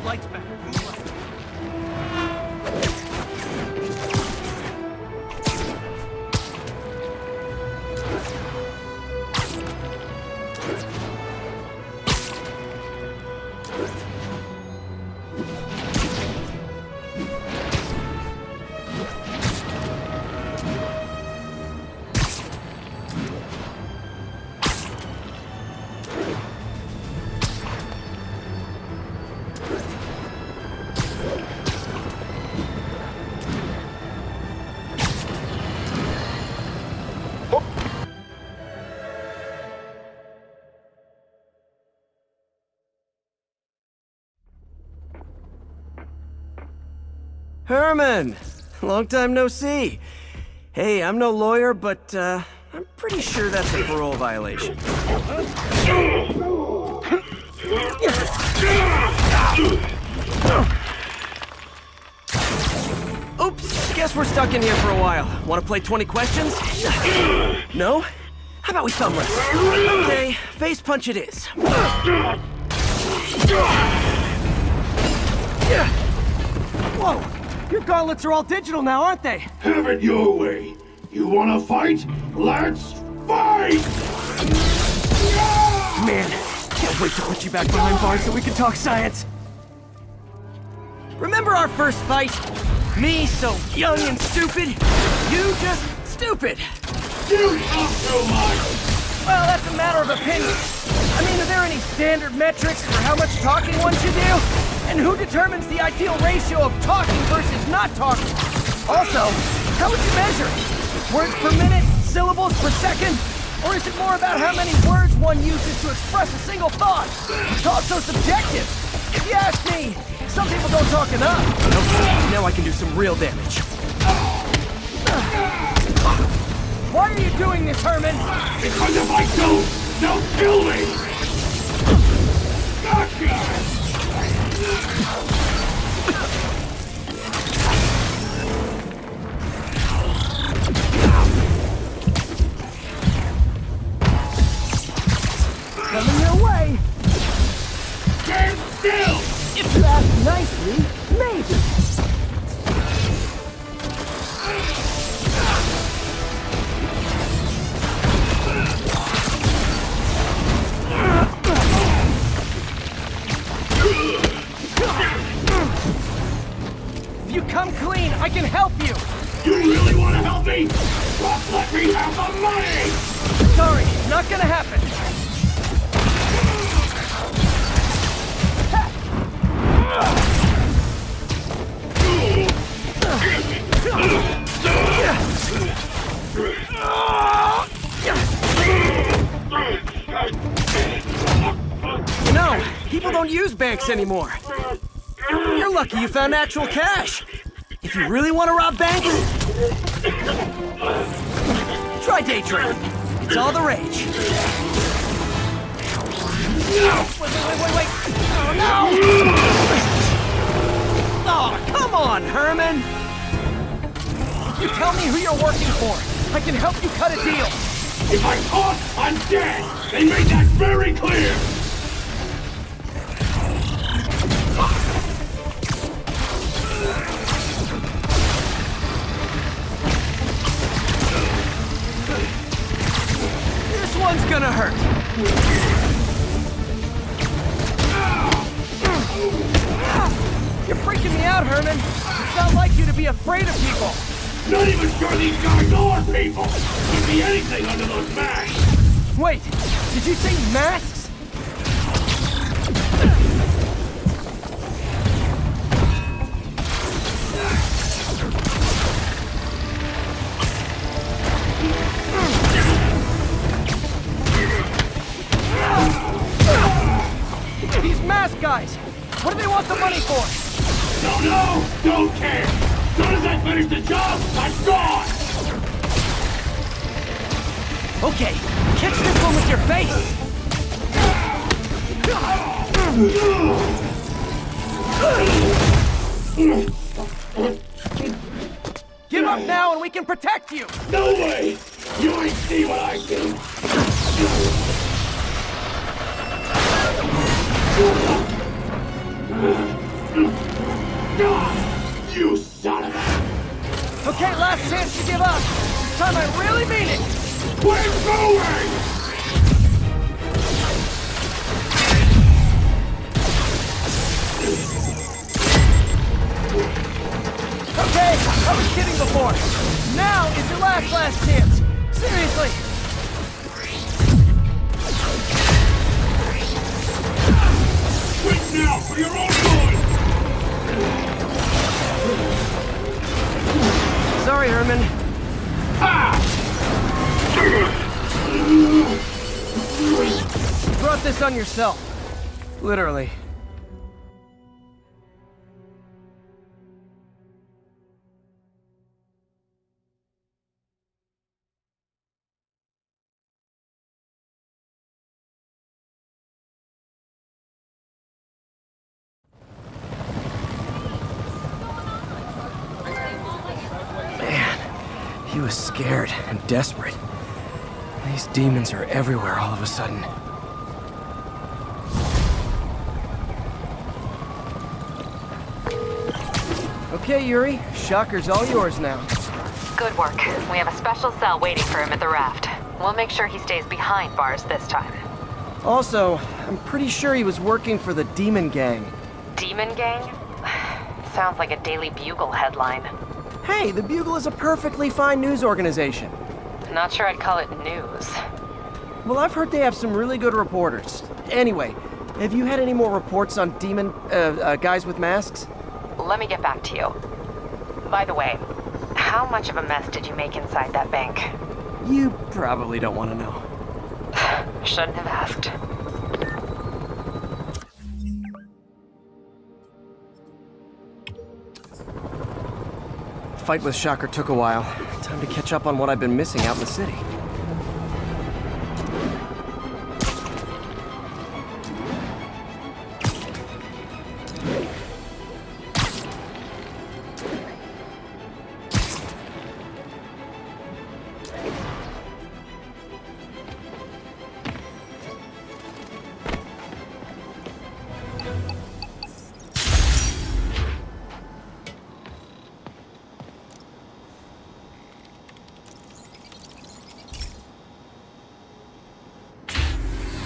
lights back. Herman! Long time no see. Hey, I'm no lawyer, but, I'm pretty sure that's a parole violation. Oops, guess we're stuck in here for a while. Want to play 20 questions? No? How about we thumb wrestle? Okay, face punch it is. Whoa! Your gauntlets are all digital now, aren't they? Have it your way. You wanna fight? Let's fight! Man, can't wait to put you back behind bars so we can talk science. Remember our first fight? Me so young and stupid, you just stupid. You talk too much! Well, that's a matter of opinion. I mean, are there any standard metrics for how much talking one should do? And who determines the ideal ratio of talking versus not talking? Also, how would you measure it? Words per minute? Syllables per second? Or is it more about how many words one uses to express a single thought? It's all so subjective. If you ask me, some people don't talk enough. Okay, now I can do some real damage. Why are you doing this, Herman? Because if I don't, they'll kill me! Gotcha! Coming your way! Stand still! If you ask nicely, maybe! If you come clean, I can help you! You really want to help me? Just let me have the money! Sorry, not gonna happen. No, people don't use banks anymore. You're lucky you found actual cash. If you really want to rob banks, try day trading. It's all the rage. Wait. Oh, no! Oh, come on, Herman! You tell me who you're working for. I can help you cut a deal. If I talk, I'm dead! They made that very clear! This one's gonna hurt. You're freaking me out, Herman. It's not like you to be afraid of people. Not even sure these guys are people! Could be anything under those masks! Wait, did you say masks? These mask guys! What do they want the money for? Don't know! Don't care! As soon as I finish the job, I'm gone! Okay, catch this one with your face! Give up now and we can protect you! No way! You ain't see what I do! You son of a... Okay, last chance to give up. This time I really mean it. We're going! Okay, I was kidding before. Now is your last chance. Seriously. Quit now for your own good! Sorry, Herman. You brought this on yourself. Literally. He was scared and desperate. These demons are everywhere all of a sudden. Okay, Yuri. Shocker's all yours now. Good work. We have a special cell waiting for him at the raft. We'll make sure he stays behind bars this time. Also, I'm pretty sure he was working for the Demon Gang. Demon Gang? Sounds like a Daily Bugle headline. Hey, the Bugle is a perfectly fine news organization. Not sure I'd call it news. Well, I've heard they have some really good reporters. Anyway, have you had any more reports on demon, guys with masks? Let me get back to you. By the way, how much of a mess did you make inside that bank? You probably don't want to know. Shouldn't have asked. The fight with Shocker took a while. Time to catch up on what I've been missing out in the city.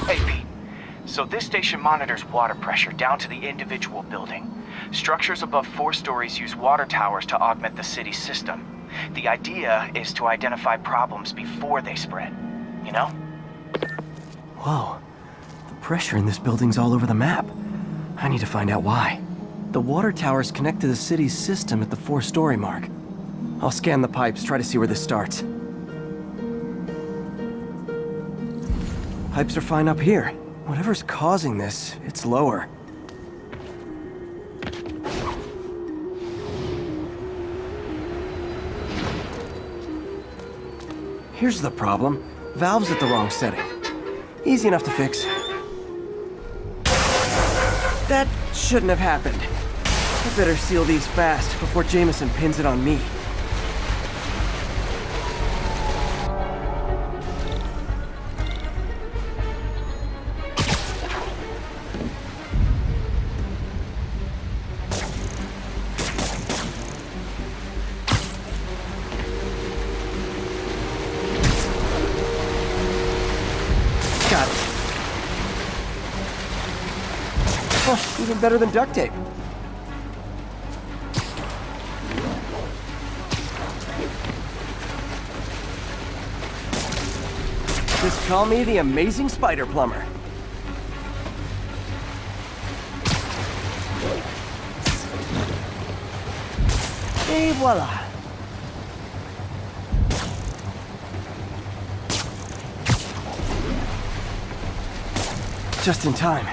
Hey, Pete. So this station monitors water pressure down to the individual building. Structures above 4 stories use water towers to augment the city's system. The idea is to identify problems before they spread, you know? Whoa. The pressure in this building's all over the map. I need to find out why. The water towers connect to the city's system at the 4-story mark. I'll scan the pipes, try to see where this starts. Pipes are fine up here. Whatever's causing this, it's lower. Here's the problem. Valve's at the wrong setting. Easy enough to fix. That shouldn't have happened. I better seal these fast before Jameson pins it on me. Got it. Oh, even better than duct tape. Just call me the amazing spider plumber. Et voila. Just in time.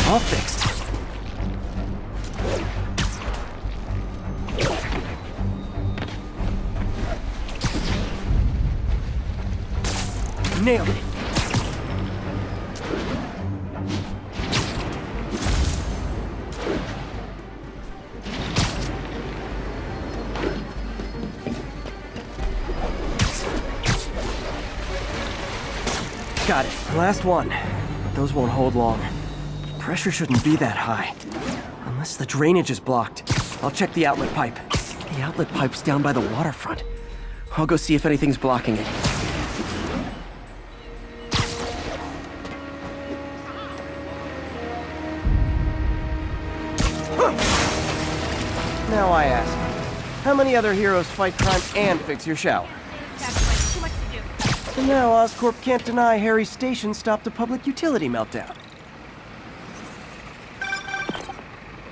All fixed. Nailed it. Got it. Last one. But those won't hold long. Pressure shouldn't be that high. Unless the drainage is blocked. I'll check the outlet pipe. The outlet pipe's down by the waterfront. I'll go see if anything's blocking it. Now I ask, how many other heroes fight crime and fix your shower? Too much to do. And now Oscorp can't deny Harry's station stopped a public utility meltdown.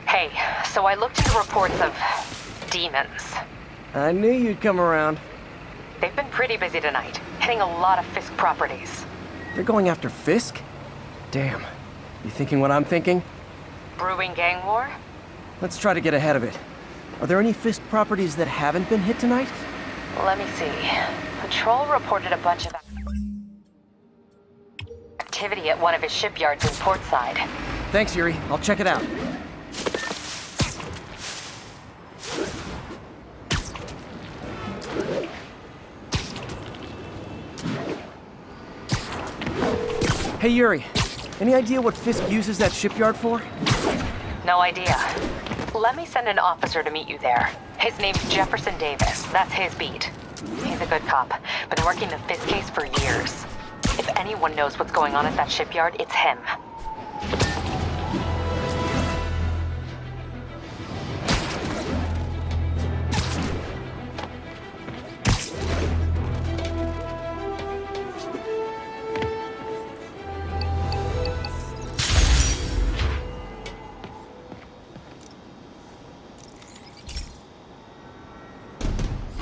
Hey, so I looked into reports of demons. I knew you'd come around. They've been pretty busy tonight, hitting a lot of Fisk properties. They're going after Fisk? Damn. You thinking what I'm thinking? Brewing gang war? Let's try to get ahead of it. Are there any Fisk properties that haven't been hit tonight? Let me see. Patrol reported a bunch of activity at one of his shipyards in Portside. Thanks, Yuri. I'll check it out. Hey, Yuri. Any idea what Fisk uses that shipyard for? No idea. Let me send an officer to meet you there. His name's Jefferson Davis. That's his beat. He's a good cop. Been working the Fisk case for years. If anyone knows what's going on at that shipyard, it's him.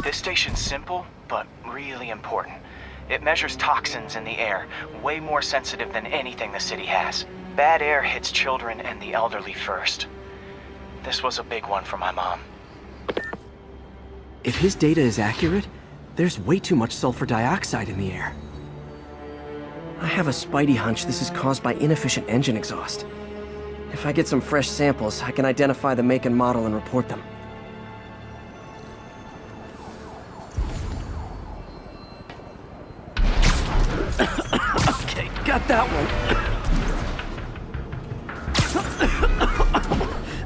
This station's simple, but really important. It measures toxins in the air, way more sensitive than anything the city has. Bad air hits children and the elderly first. This was a big one for my mom. If his data is accurate, there's way too much sulfur dioxide in the air. I have a spidey hunch this is caused by inefficient engine exhaust. If I get some fresh samples, I can identify the make and model and report them. Okay, got that one.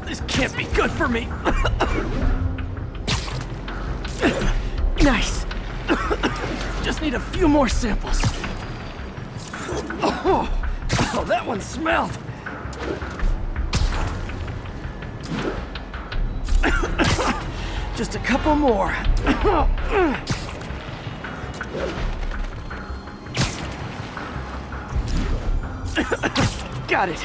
This can't be good for me. Nice. Just need a few more samples. Oh, that one smelled. Just a couple more. Got it.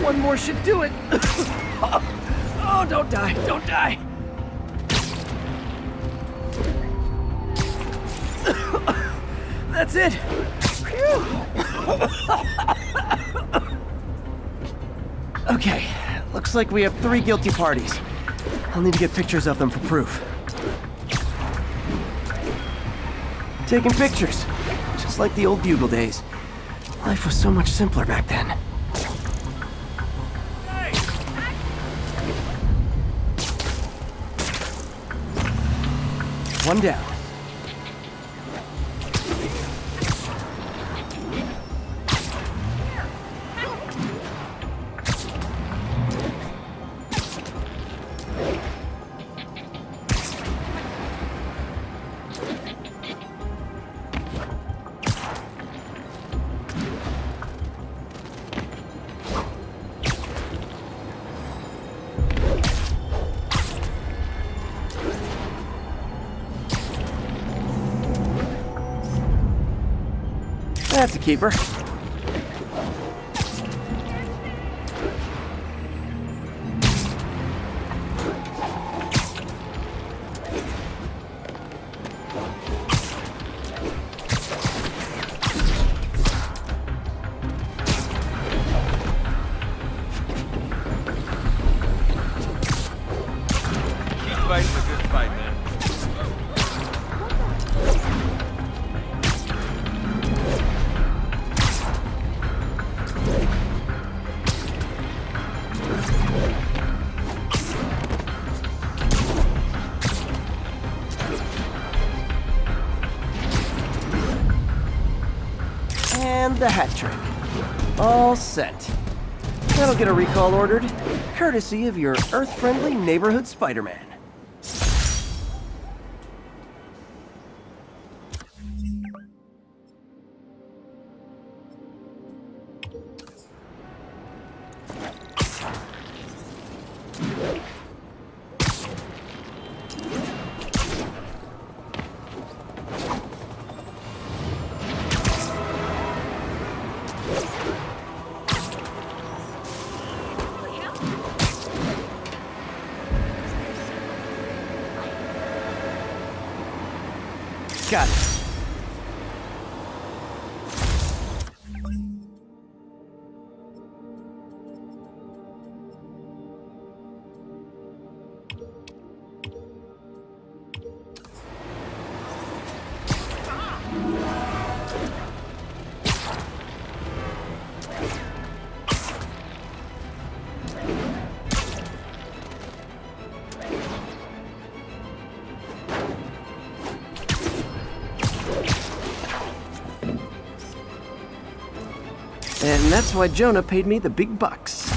One more should do it. Oh, don't die, don't die. That's it. Okay, looks like we have 3 guilty parties. I'll need to get pictures of them for proof. Taking pictures, just like the old Bugle days. Life was so much simpler back then. One down. That's a keeper. Keep fighting a good fight, man. And the hat trick. All set. That'll get a recall ordered, courtesy of your Earth-friendly neighborhood Spider-Man. Got it. And that's why Jonah paid me the big bucks.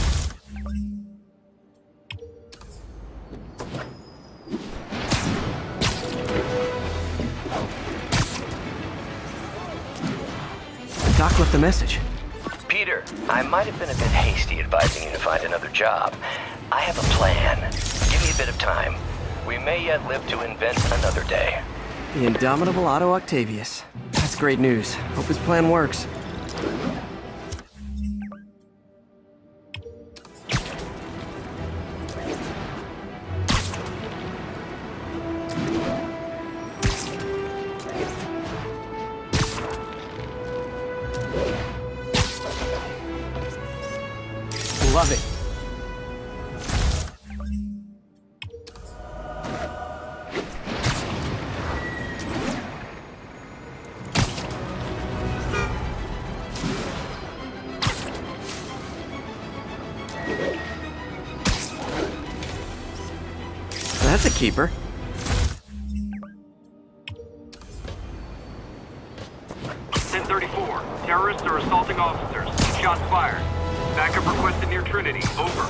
Doc left a message. Peter, I might have been a bit hasty advising you to find another job. I have a plan. Give me a bit of time. We may yet live to invent another day. The indomitable Otto Octavius. That's great news. Hope his plan works. Love it. That's a keeper. Terrorists are assaulting officers. Shots fired. Backup requested near Trinity. Over.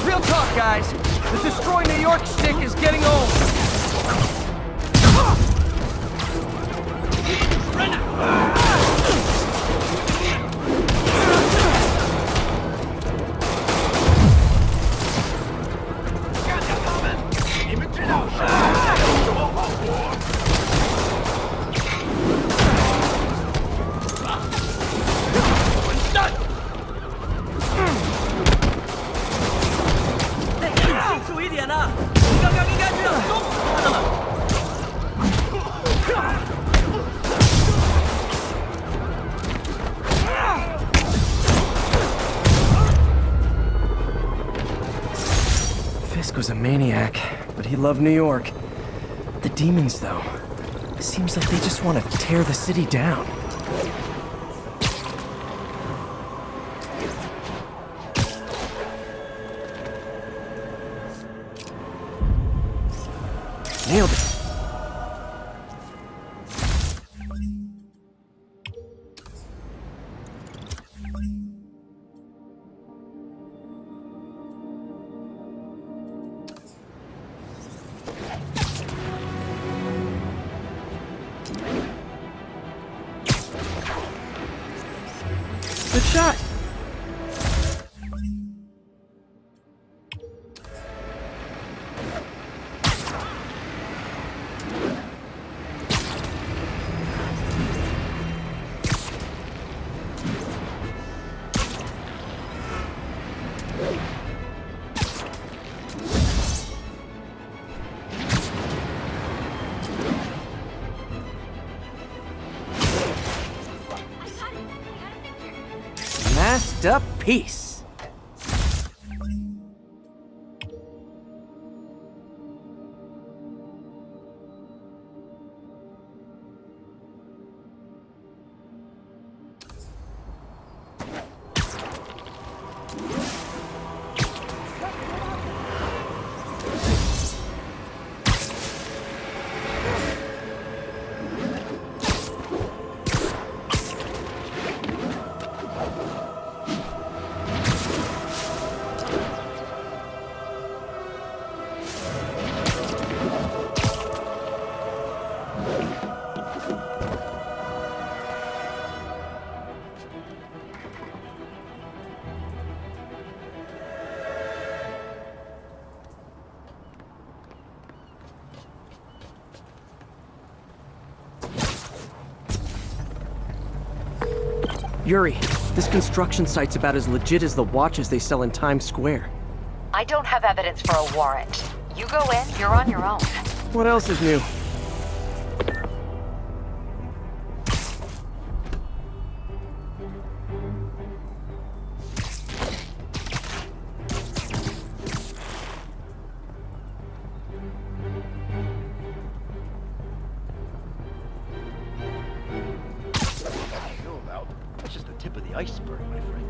Real talk, guys. The Destroy New York stick is getting old. Fisk was a maniac, but he loved New York. The demons, though, seems like they just want to tear the city down. Nailed it. Good shot. Masterpiece. Yuri, this construction site's about as legit as the watches they sell in Times Square. I don't have evidence for a warrant. You go in, you're on your own. What else is new? That's just the tip of the iceberg, my friend.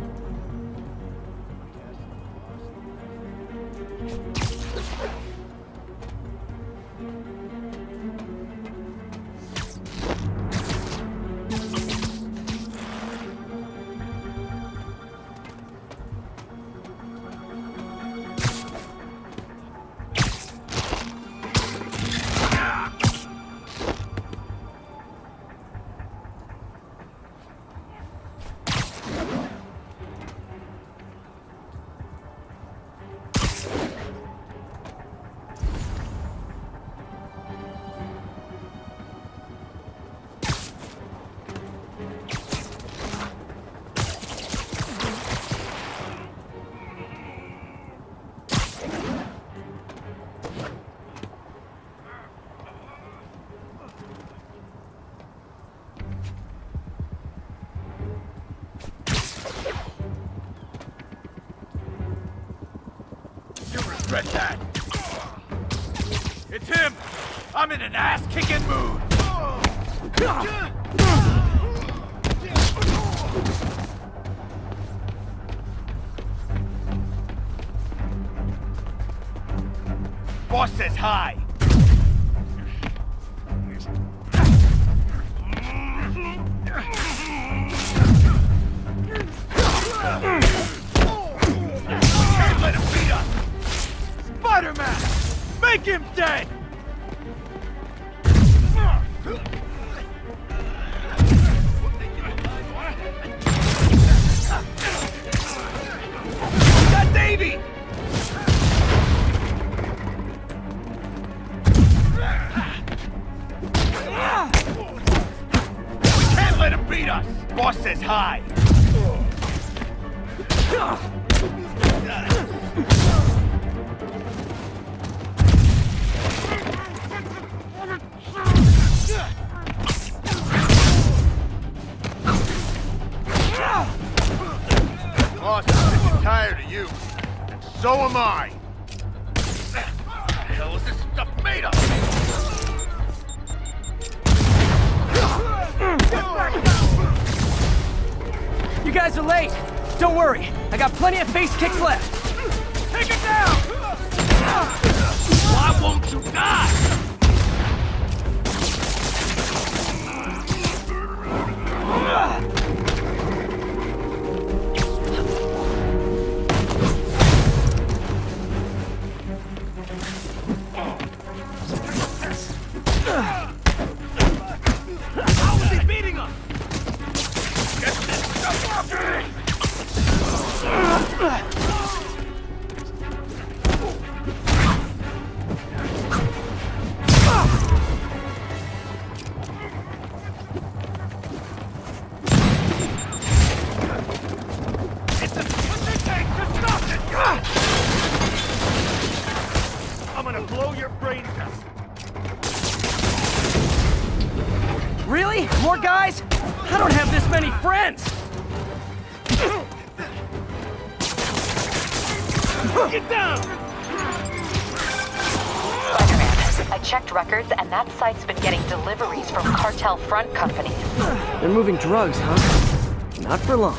Regret that. It's him! I'm in an ass-kicking mood! Boss says hi! Can't let him beat us! Spiderman! Make him dead! We got Davey! We can't let him beat us! Boss says hi! Boss, I'm sick and tired of you. And so am I. What the hell is this stuff made of? You guys are late. Don't worry. I got plenty of face kicks left. Take it down! Why won't you die? How is he beating us? Get this stuff off me! I'm gonna blow your brains out. Really? More guys? I don't have this many friends! Get down! Spider-Man, I checked records and that site's been getting deliveries from cartel front companies. They're moving drugs, huh? Not for long.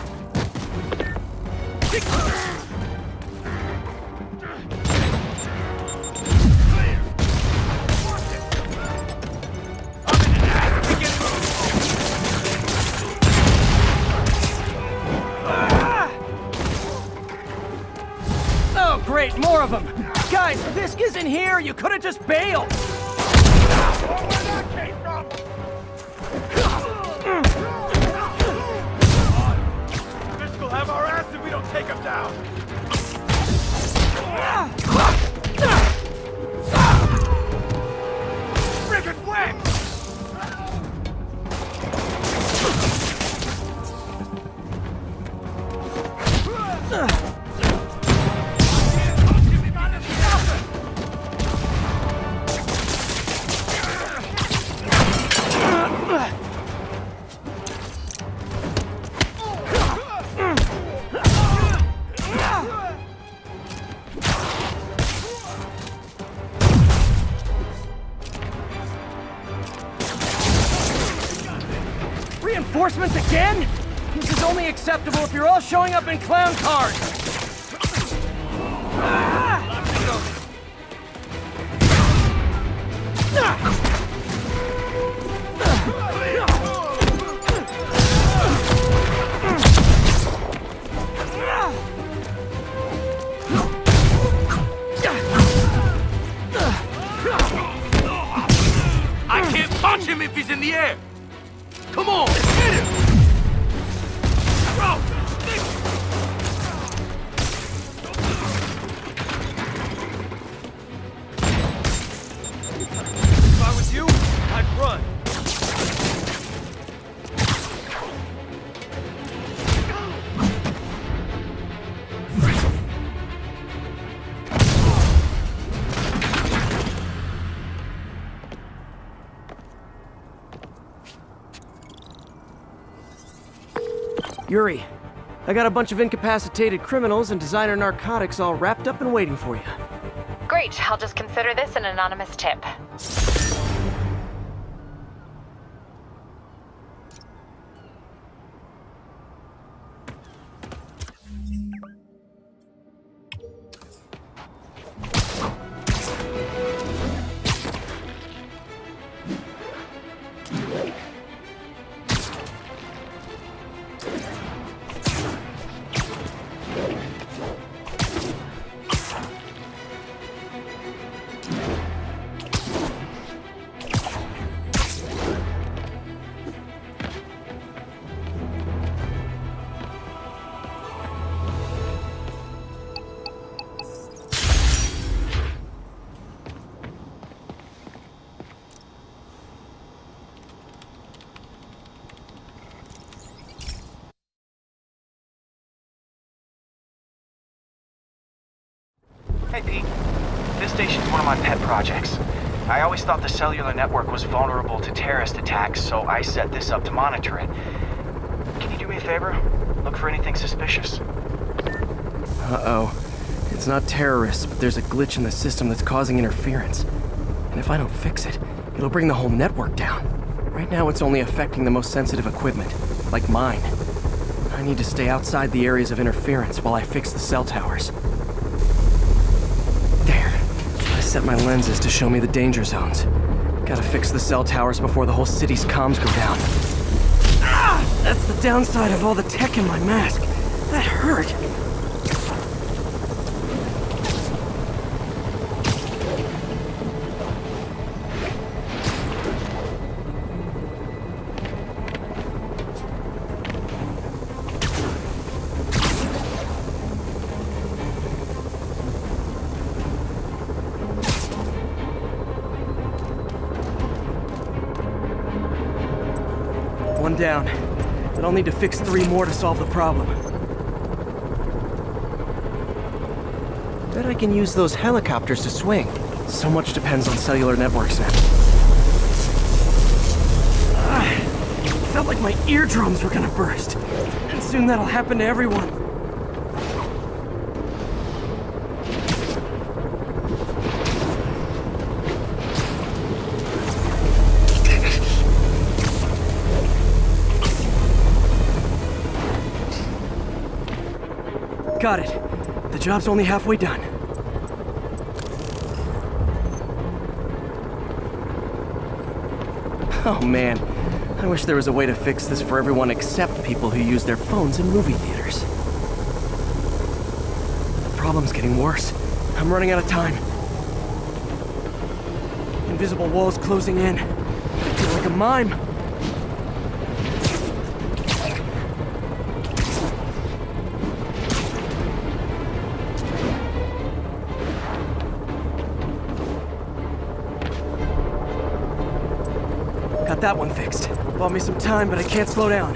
Oh, great, more of them! Guys, Fisk isn't here! You could've just bailed! Fisk will have our ass if we don't take him down! Friggin' wet! Reinforcements again? This is only acceptable if you're all showing up in clown cars! I can't punch him if he's in the air! Come on, hit him! Bro! If I was you, I'd run. Yuri, I got a bunch of incapacitated criminals and designer narcotics all wrapped up and waiting for you. Great, I'll just consider this an anonymous tip. Hey, Pete. This station's one of my pet projects. I always thought the cellular network was vulnerable to terrorist attacks, so I set this up to monitor it. Can you do me a favor? Look for anything suspicious. Uh-oh. It's not terrorists, but there's a glitch in the system that's causing interference. And if I don't fix it, it'll bring the whole network down. Right now, it's only affecting the most sensitive equipment, like mine. I need to stay outside the areas of interference while I fix the cell towers. There. I set my lenses to show me the danger zones. Gotta fix the cell towers before the whole city's comms go down. Ah! That's the downside of all the tech in my mask. That hurt. One down, but I'll need to fix 3 more to solve the problem. Bet I can use those helicopters to swing. So much depends on cellular networks now. Felt like my eardrums were gonna burst. And soon that'll happen to everyone. Got it. The job's only halfway done. Oh man, I wish there was a way to fix this for everyone except people who use their phones in movie theaters. The problem's getting worse. I'm running out of time. Invisible walls closing in. I feel like a mime. Got that one fixed. Bought me some time, but I can't slow down.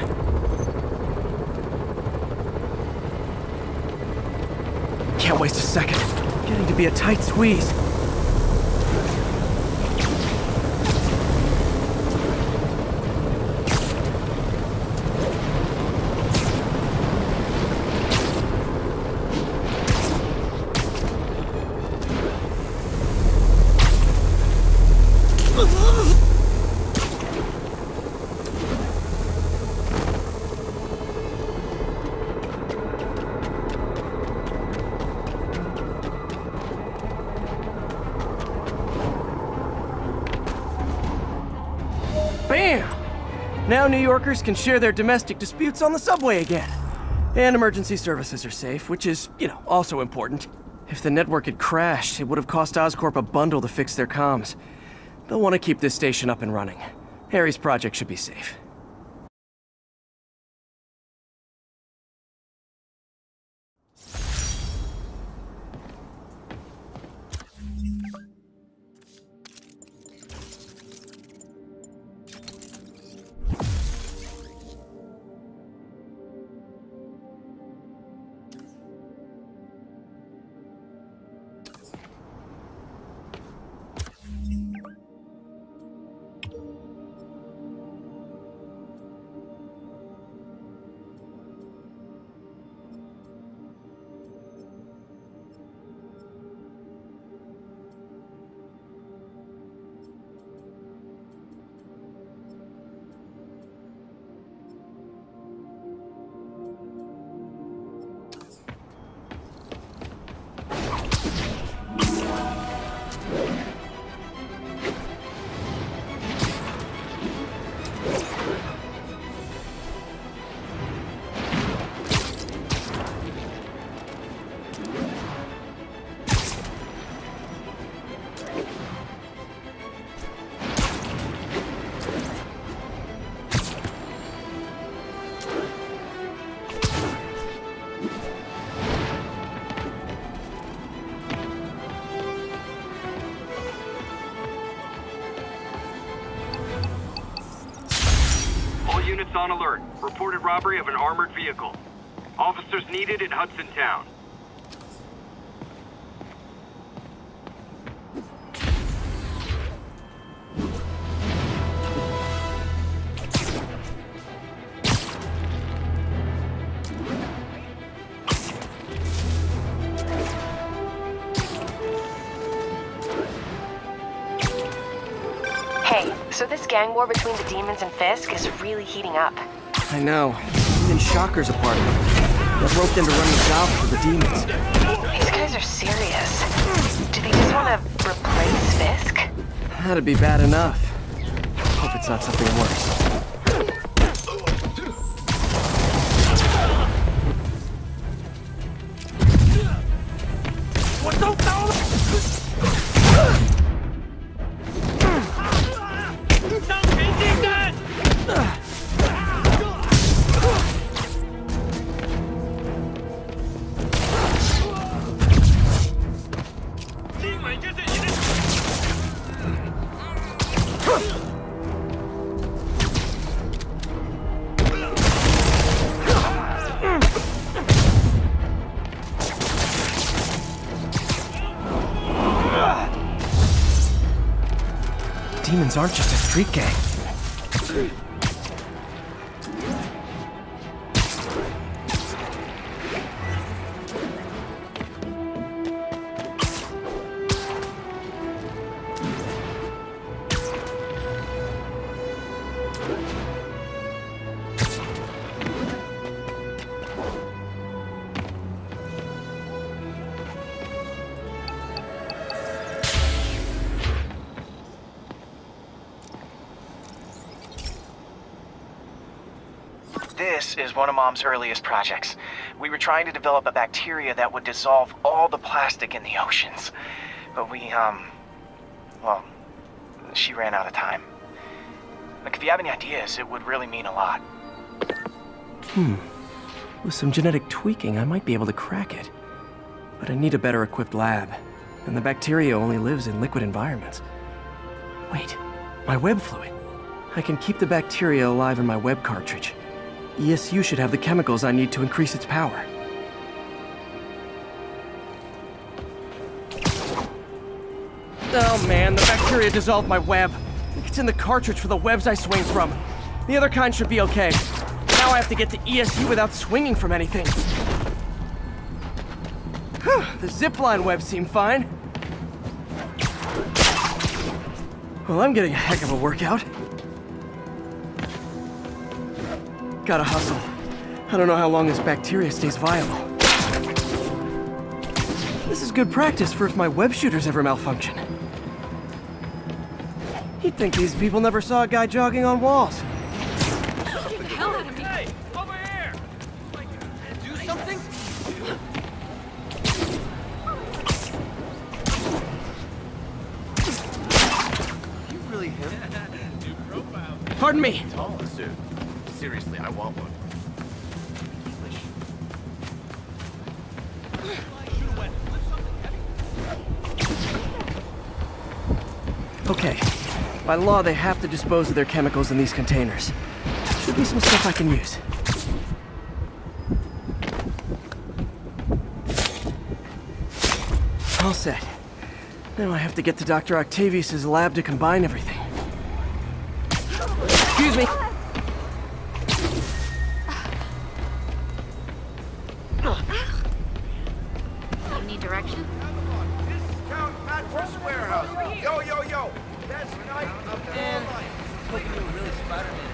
Can't waste a second. Getting to be a tight squeeze. Now New Yorkers can share their domestic disputes on the subway again. And emergency services are safe, which is, also important. If the network had crashed, it would have cost Oscorp a bundle to fix their comms. They'll want to keep this station up and running. Harry's project should be safe. Units on alert. Reported robbery of an armored vehicle. Officers needed in Hudson Town. Hey, so this gang war between the demons and Fisk is really heating up. I know. Even Shocker's a part of it. They're roped into running jobs for the demons. These guys are serious. Do they just want to replace Fisk? That'd be bad enough. Hope it's not something worse. What the hell? Demons aren't just a street gang. This is one of Mom's earliest projects. We were trying to develop a bacteria that would dissolve all the plastic in the oceans. But well, she ran out of time. Like, if you have any ideas, it would really mean a lot. With some genetic tweaking, I might be able to crack it. But I need a better equipped lab. And the bacteria only lives in liquid environments. Wait, my web fluid. I can keep the bacteria alive in my web cartridge. ESU should have the chemicals I need to increase its power. Oh man, the bacteria dissolved my web. It's in the cartridge for the webs I swing from. The other kind should be okay. Now I have to get to ESU without swinging from anything. The zipline webs seem fine. Well, I'm getting a heck of a workout. Gotta hustle. I don't know how long this bacteria stays viable. This is good practice for if my web shooters ever malfunction. You'd think these people never saw a guy jogging on walls. Pardon me. Tall suit. Seriously, I want one. Okay. By law, they have to dispose of their chemicals in these containers. Should be some stuff I can use. All set. Now I have to get to Dr. Octavius's lab to combine everything. Excuse me. You need directions? Discount mattress warehouse. Yo, yo, yo. Best night of your life. Hoping you were really Spiderman.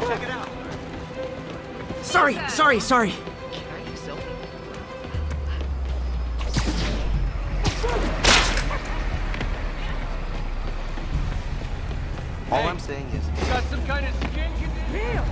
Check it out. Sorry. Can I get a selfie? All I'm saying is, Got some kind of skin condition?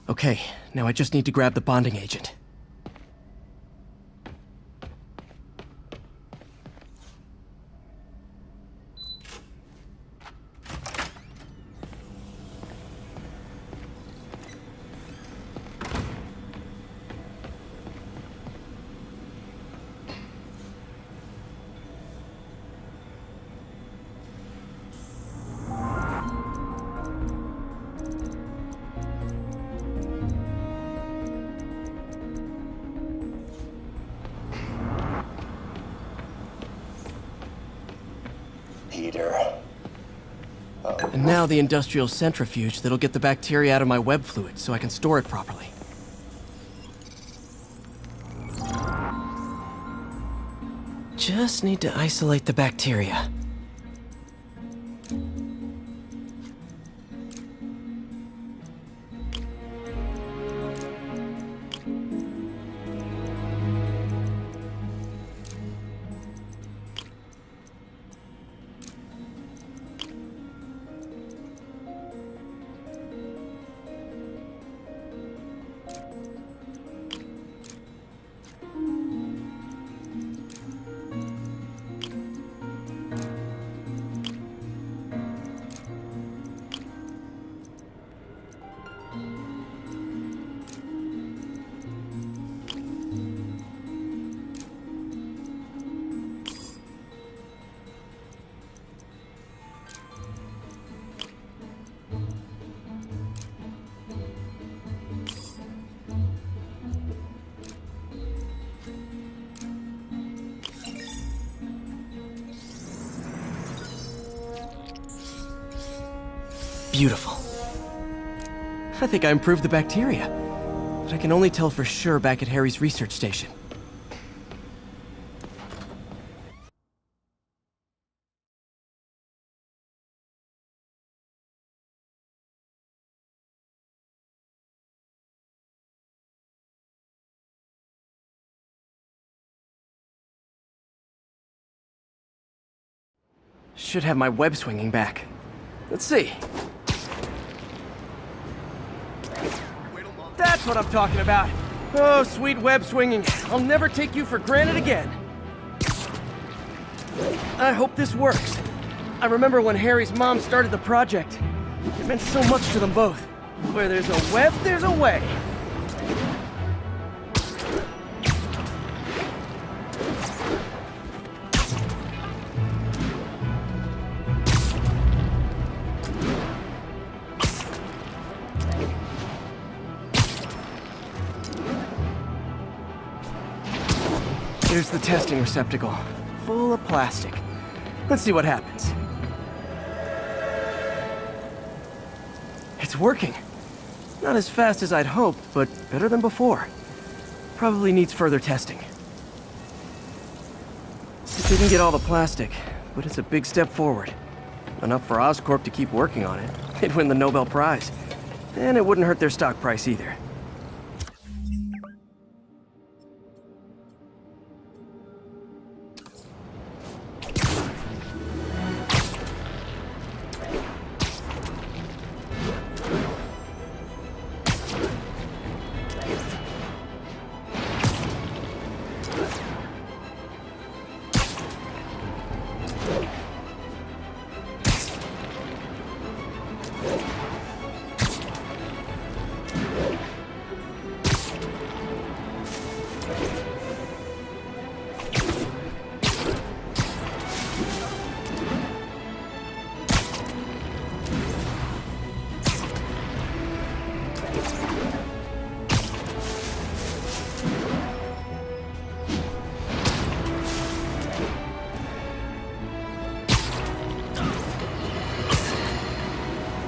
Okay, now I just need to grab the bonding agent. And now the industrial centrifuge that'll get the bacteria out of my web fluid so I can store it properly. Just need to isolate the bacteria. Beautiful. I think I improved the bacteria, but I can only tell for sure back at Harry's research station. Should have my web swinging back. Let's see. That's what I'm talking about. Oh, sweet web swinging. I'll never take you for granted again. I hope this works. I remember when Harry's mom started the project. It meant so much to them both. Where there's a web, there's a way. Here's the testing receptacle, full of plastic. Let's see what happens. It's working. Not as fast as I'd hoped, but better than before. Probably needs further testing. It didn't get all the plastic, but it's a big step forward. Enough for Oscorp to keep working on it. They'd win the Nobel Prize. And it wouldn't hurt their stock price either.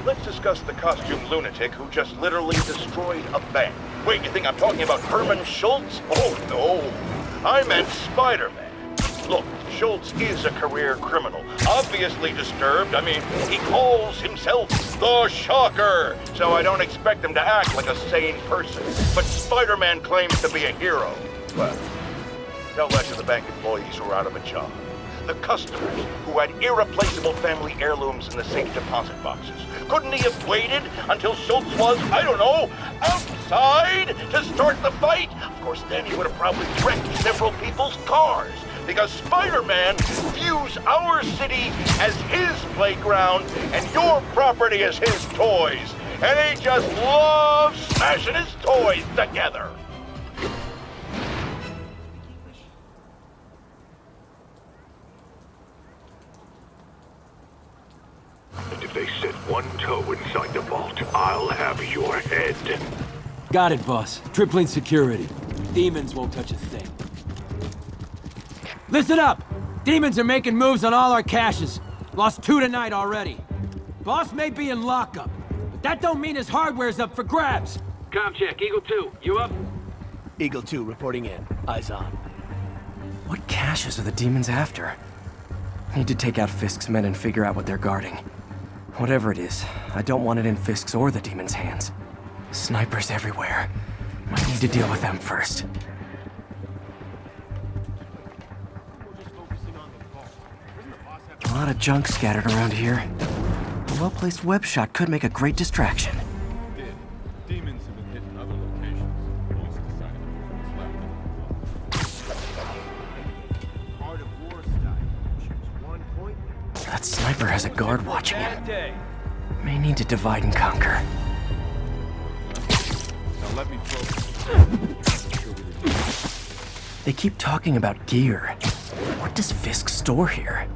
Let's discuss the costume lunatic who just literally destroyed a bank. Wait, you think I'm talking about Herman Schultz? Oh, no. I meant Spiderman. Look, Schultz is a career criminal. Obviously disturbed. I mean, he calls himself the Shocker. So I don't expect him to act like a sane person. But Spider-Man claims to be a hero. Well, tell that to the bank employees who are out of a job. The customers who had irreplaceable family heirlooms in the safe deposit boxes. Couldn't he have waited until Schultz was, I don't know, outside to start the fight? Of course, then he would have probably wrecked several people's cars. Because Spider-Man views our city as his playground and your property as his toys. And he just loves smashing his toys together. And if they set one toe inside the vault, I'll have your head. Got it, boss. Tripling security. Demons won't touch a thing. Listen up! Demons are making moves on all our caches. Lost 2 tonight already. Boss may be in lockup, but that don't mean his hardware's up for grabs. Com check, Eagle 2, you up? Eagle 2 reporting in. Eyes on. What caches are the demons after? Need to take out Fisk's men and figure out what they're guarding. Whatever it is, I don't want it in Fisk's or the demons' hands. Snipers everywhere. Might need to deal with them first. A lot of junk scattered around here. A well-placed web shot could make a great distraction. Demons have been hitting other locations. Police decided what's left. Art of war style. Choose one point. That sniper has a guard watching him. May need to divide and conquer. Now let me focus. They keep talking about gear. What does Fisk store here?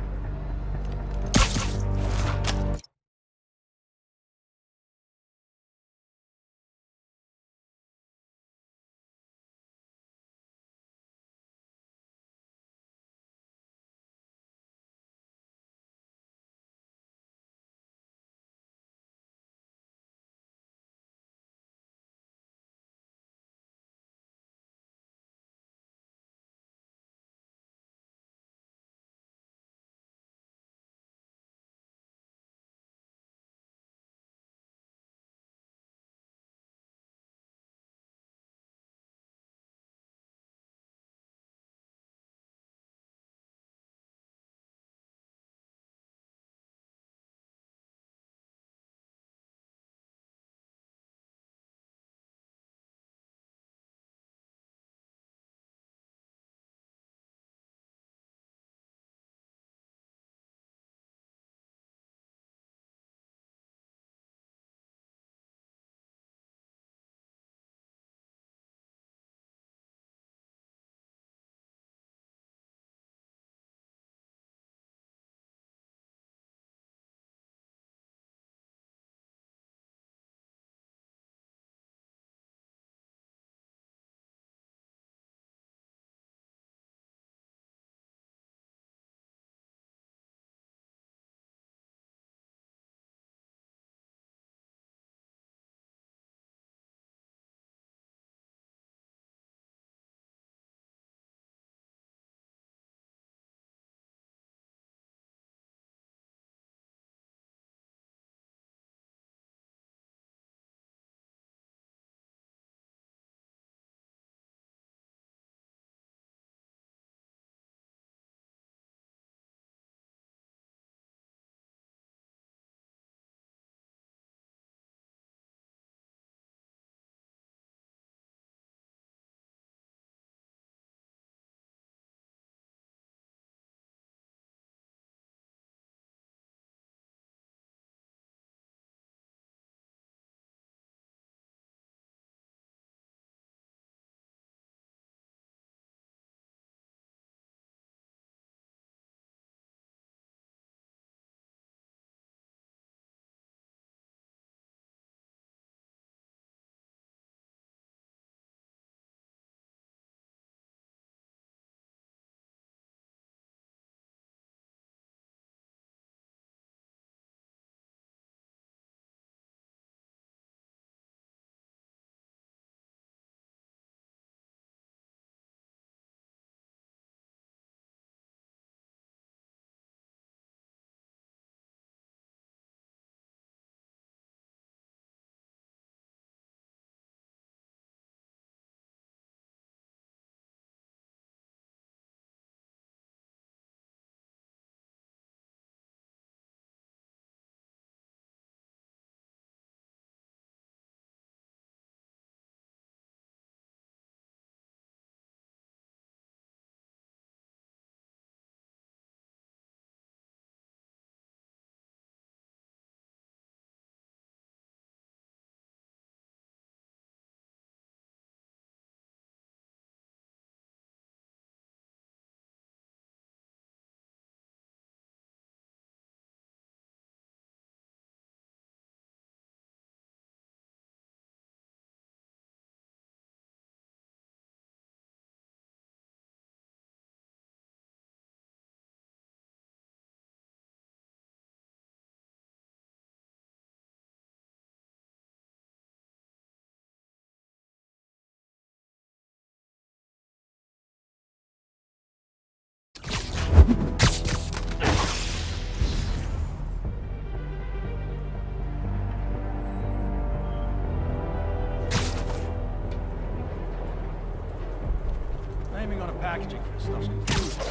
packaging for this stuff's confusing.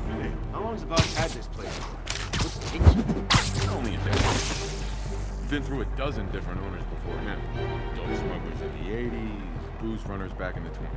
Hey, how long's the boss had this place? What's the case? Only a day. Been through a dozen different owners before him. Dope smugglers in the 80s, booze runners back in the 20s.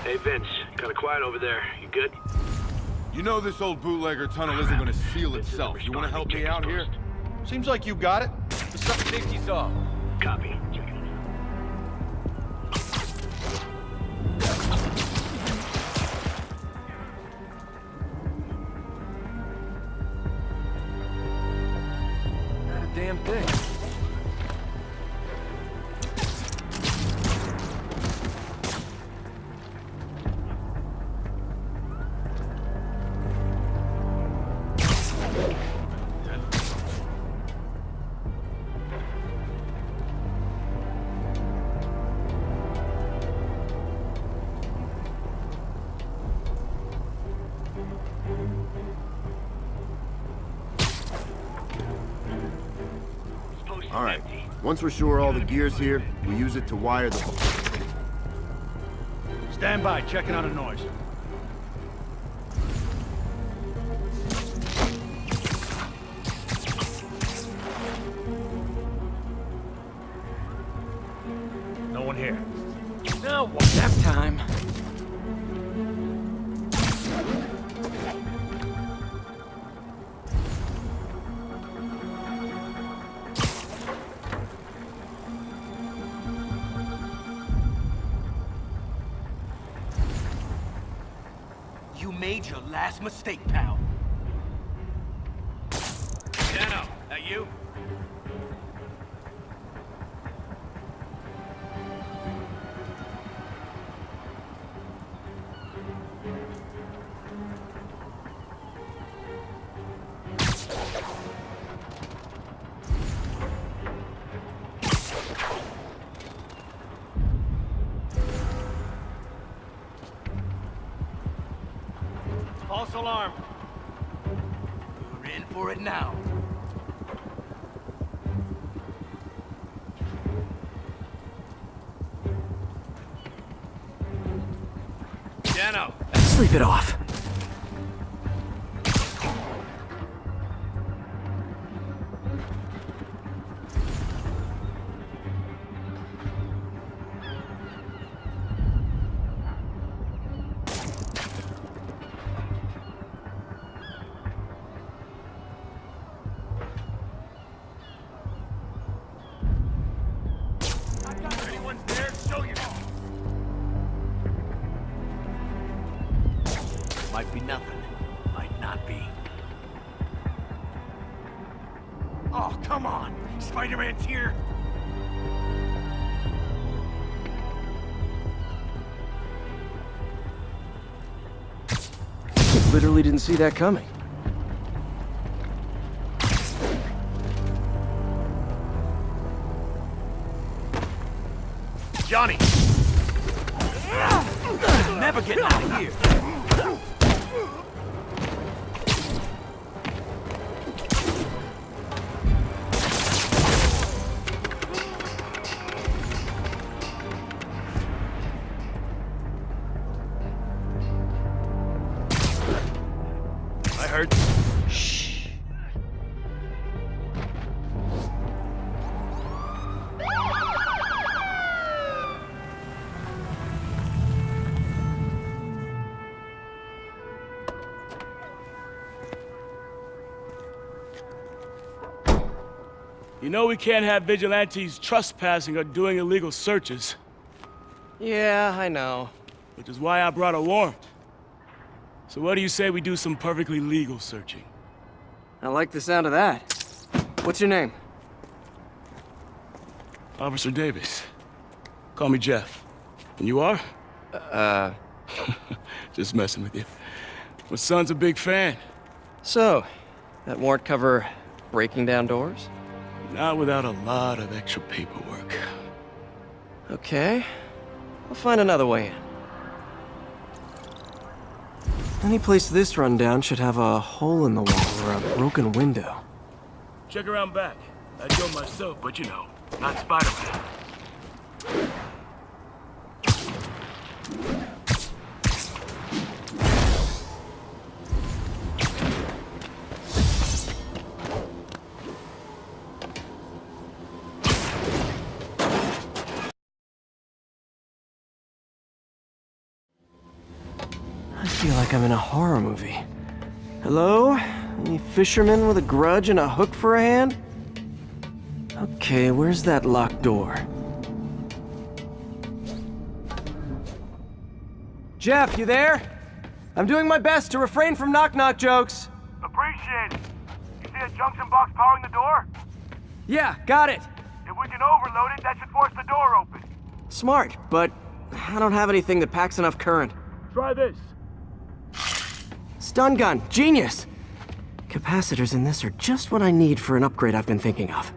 Hey, Vince. Kinda quiet over there. You good? You know this old bootlegger tunnel isn't gonna seal itself. You wanna help me out here? Seems like you got it. The stuff safety's off. Copy. Not a damn thing. All right. Once we're sure all the gear's here, we use it to wire the... Stand by, checking out a noise. No one here. Now what? Nap time. You made your last mistake, pal. Dano, that you? False alarm. We're in for it now. Dano. Sleep it off. Anyone's there, show yourself. Might be nothing. Might not be. Oh, come on! Spider-Man's here! Literally didn't see that coming. Johnny! never getting out of here. I heard. Shh. You know we can't have vigilantes trespassing or doing illegal searches. Yeah, I know. Which is why I brought a warrant. So what do you say we do some perfectly legal searching? I like the sound of that. What's your name? Officer Davis. Call me Jeff. And you are? Just messing with you. My son's a big fan. So, that warrant cover breaking down doors? Not without a lot of extra paperwork. Okay. I'll find another way in. Any place this rundown should have a hole in the wall or a broken window. Check around back. I'd go myself, but you know, not Spiderman. I feel like I'm in a horror movie. Hello? Any fisherman with a grudge and a hook for a hand? Okay, where's that locked door? Jeff, you there? I'm doing my best to refrain from knock-knock jokes. Appreciate it. You see a junction box powering the door? Yeah, got it. If we can overload it, that should force the door open. Smart, but I don't have anything that packs enough current. Try this. Stun gun, genius! Capacitors in this are just what I need for an upgrade I've been thinking of.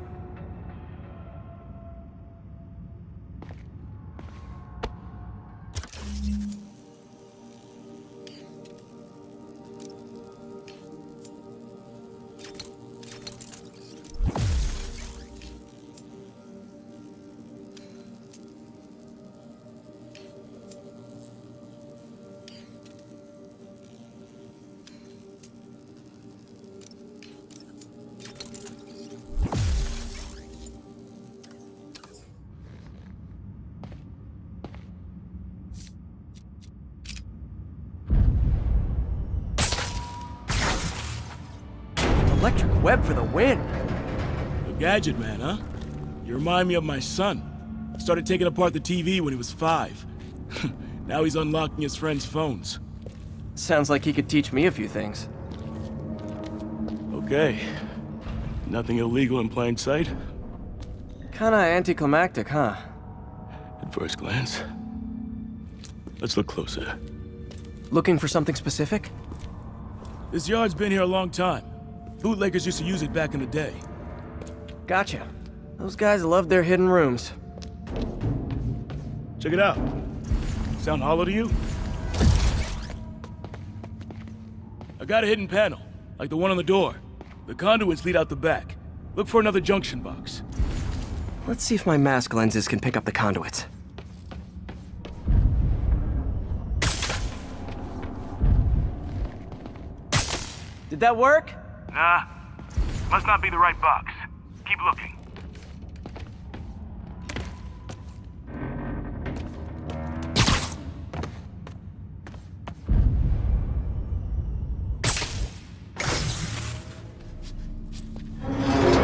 Electric web for the win. A gadget man, huh? You remind me of my son. Started taking apart the TV when he was 5. Now he's unlocking his friends' phones. Sounds like he could teach me a few things. Okay. Nothing illegal in plain sight? Kinda anticlimactic, huh? At first glance. Let's look closer. Looking for something specific? This yard's been here a long time. Bootleggers used to use it back in the day. Gotcha. Those guys loved their hidden rooms. Check it out. Sound hollow to you? I got a hidden panel, like the one on the door. The conduits lead out the back. Look for another junction box. Let's see if my mask lenses can pick up the conduits. Did that work? Nah. Must not be the right box. Keep looking.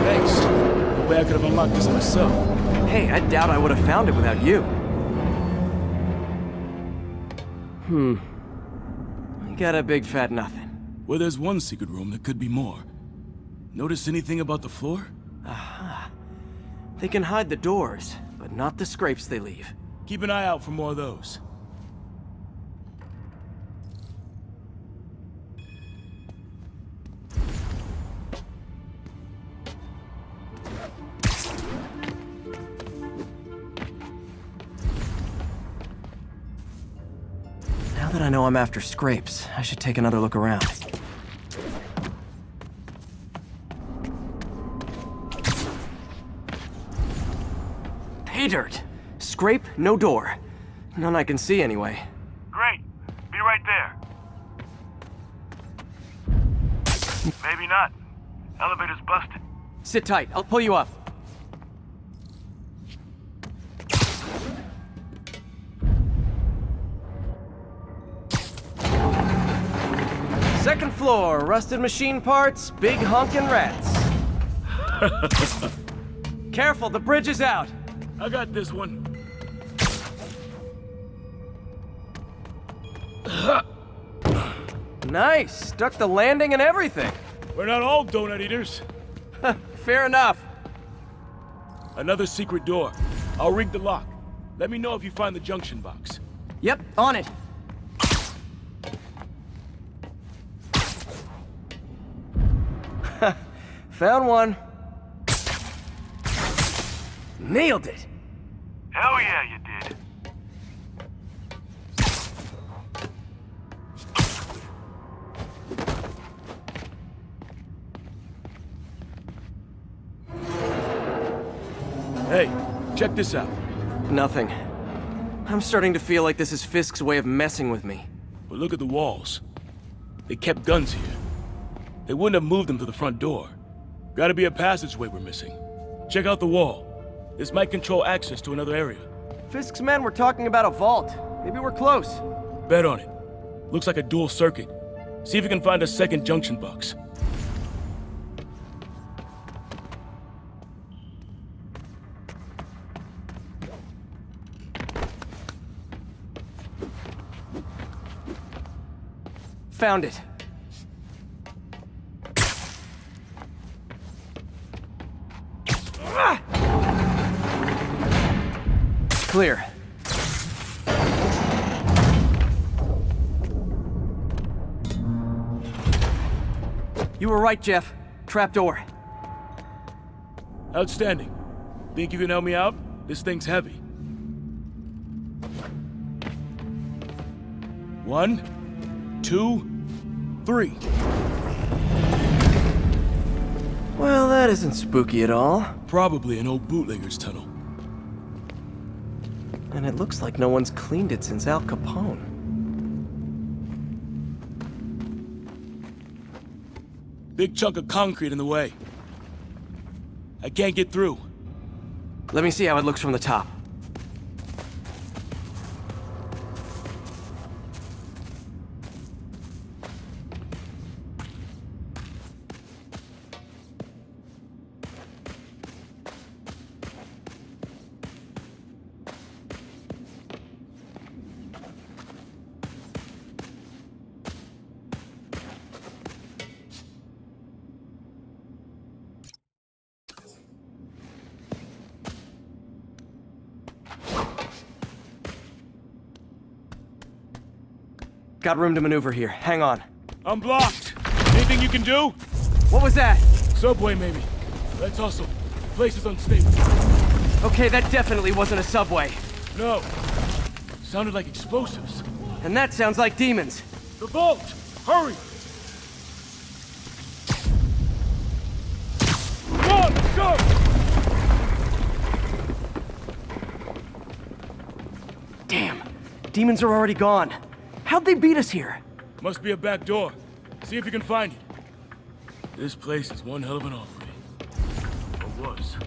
Thanks. No way I could have unlocked this myself. Hey, I doubt I would have found it without you. You got a big fat nothing. Well, there's one secret room that could be more. Notice anything about the floor? Aha. They can hide the doors, but not the scrapes they leave. Keep an eye out for more of those. Now that I know I'm after scrapes, I should take another look around. Pay dirt! Scrape, no door. None I can see anyway. Great. Be right there. Maybe not. Elevator's busted. Sit tight, I'll pull you up. Second floor, rusted machine parts, big honkin' rats. Careful, the bridge is out. I got this one. Nice, stuck the landing and everything. We're not all donut eaters. Fair enough. Another secret door. I'll rig the lock. Let me know if you find the junction box. Yep, on it. Found one. Nailed it. Hell yeah, you did. Hey, check this out. Nothing. I'm starting to feel like this is Fisk's way of messing with me. But look at the walls. They kept guns here. They wouldn't have moved them to the front door. Gotta be a passageway we're missing. Check out the wall. This might control access to another area. Fisk's men were talking about a vault. Maybe we're close. Bet on it. Looks like a dual circuit. See if you can find a second junction box. Found it. Clear. You were right, Jeff. Trapdoor. Outstanding. Think you can help me out? This thing's heavy. 1, 2, 3. Well, that isn't spooky at all. Probably an old bootlegger's tunnel. And it looks like no one's cleaned it since Al Capone. Big chunk of concrete in the way. I can't get through. Let me see how it looks from the top. Got room to maneuver here. Hang on. I'm blocked. Anything you can do? What was that? Subway, maybe. Let's hustle. Place is unstable. Okay, that definitely wasn't a subway. No. Sounded like explosives. And that sounds like demons. The vault! Hurry! Come on, let's go! Damn. Demons are already gone. How'd they beat us here? Must be a back door. See if you can find it. This place is one hell of an armory. Or was.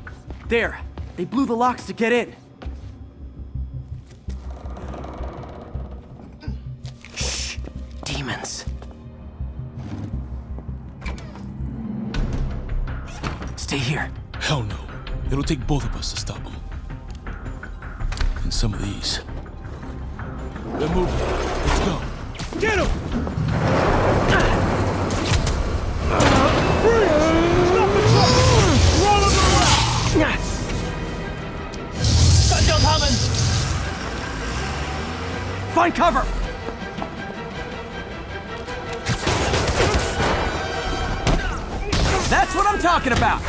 There. They blew the locks to get in. Shh. Demons. Stay here. Hell no. It'll take both of us to stop them. And some of these. They're moving. Let's go. Get him! Freeze! Stop the truck! Roll him around! Gunshot coming! Find cover! That's what I'm talking about!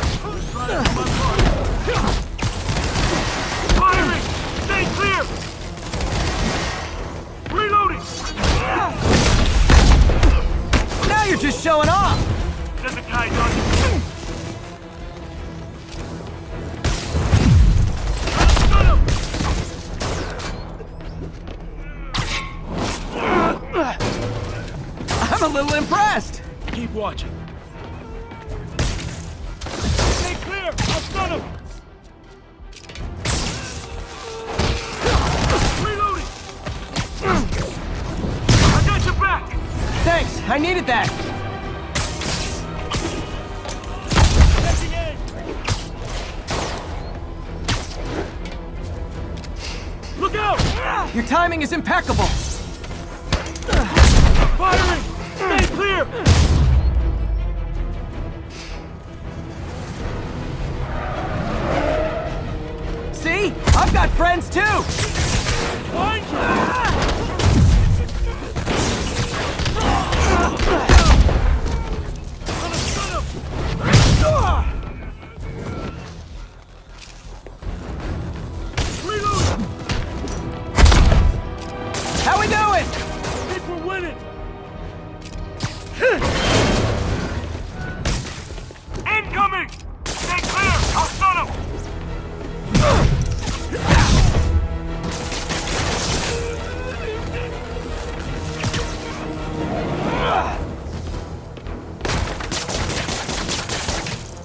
Firing! Stay clear! Reloading! just showing off! Get the guy done. I'm a little impressed! Keep watching. Stay clear! I'll stun him! Reloading! I got your back! Thanks, I needed that! Taking aim! Look out! Your timing is impeccable! Firing! Stay clear! See? I've got friends too! Find How we doing? I think we're winning! Incoming! Stay clear! I'll stun him!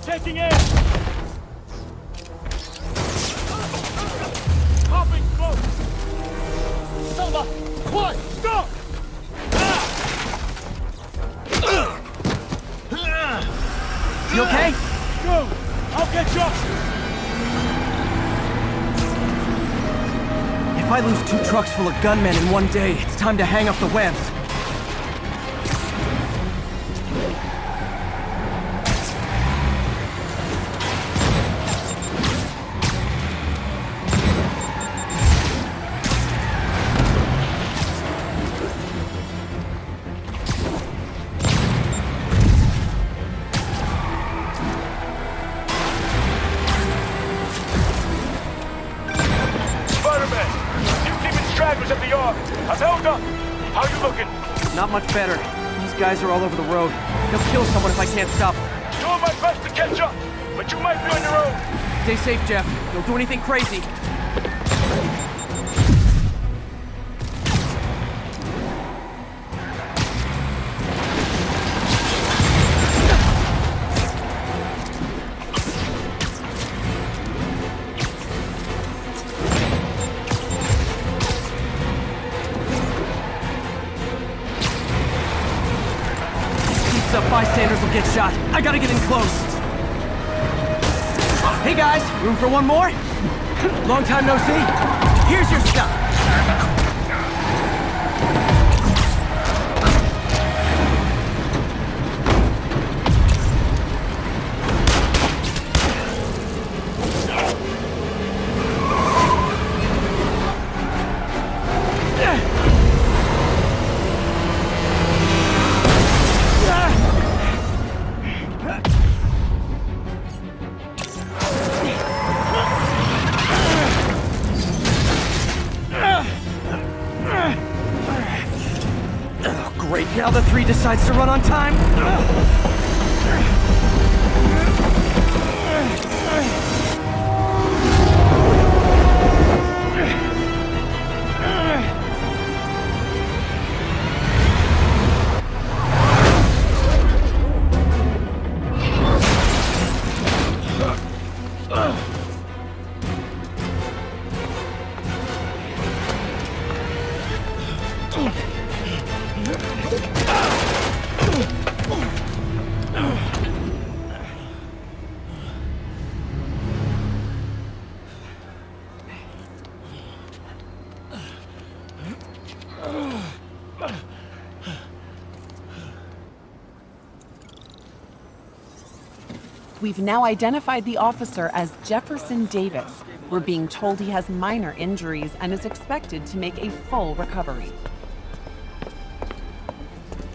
Taking aim! Popping close! Silva! What? Stop! You okay? Go! I'll get you! If I lose 2 trucks full of gunmen in one day, it's time to hang up the webs. Spiderman! You keeping stragglers at the yard! I'm held up! How you looking? Not much better. These guys are all over the road. They'll kill someone if I can't stop them. Doing my best to catch up, but you might be on your own! Stay safe, Jeff. Don't do anything crazy. Bystanders will get shot. I gotta get in close. Hey guys, room for one more? Long time no see. Here's your stuff. Great, now the 3 decides to run on time. We've now identified the officer as Jefferson Davis. We're being told he has minor injuries and is expected to make a full recovery.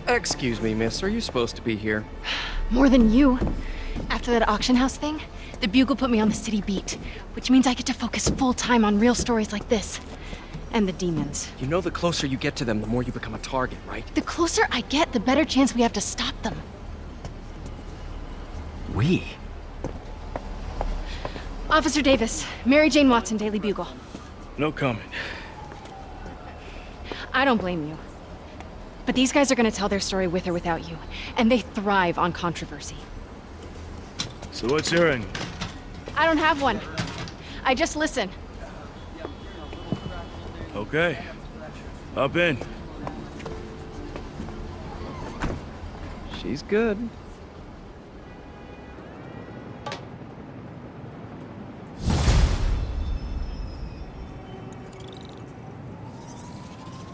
Excuse me, miss. Are you supposed to be here? More than you. After that auction house thing, the Bugle put me on the city beat, which means I get to focus full time on real stories like this. And the demons. You know the closer you get to them, the more you become a target, right? The closer I get, the better chance we have to stop them. We? Officer Davis, Mary Jane Watson, Daily Bugle. No comment. I don't blame you. But these guys are gonna tell their story with or without you, and they thrive on controversy. So what's your angle? I don't have one. I just listen. Okay. Hop in. She's good.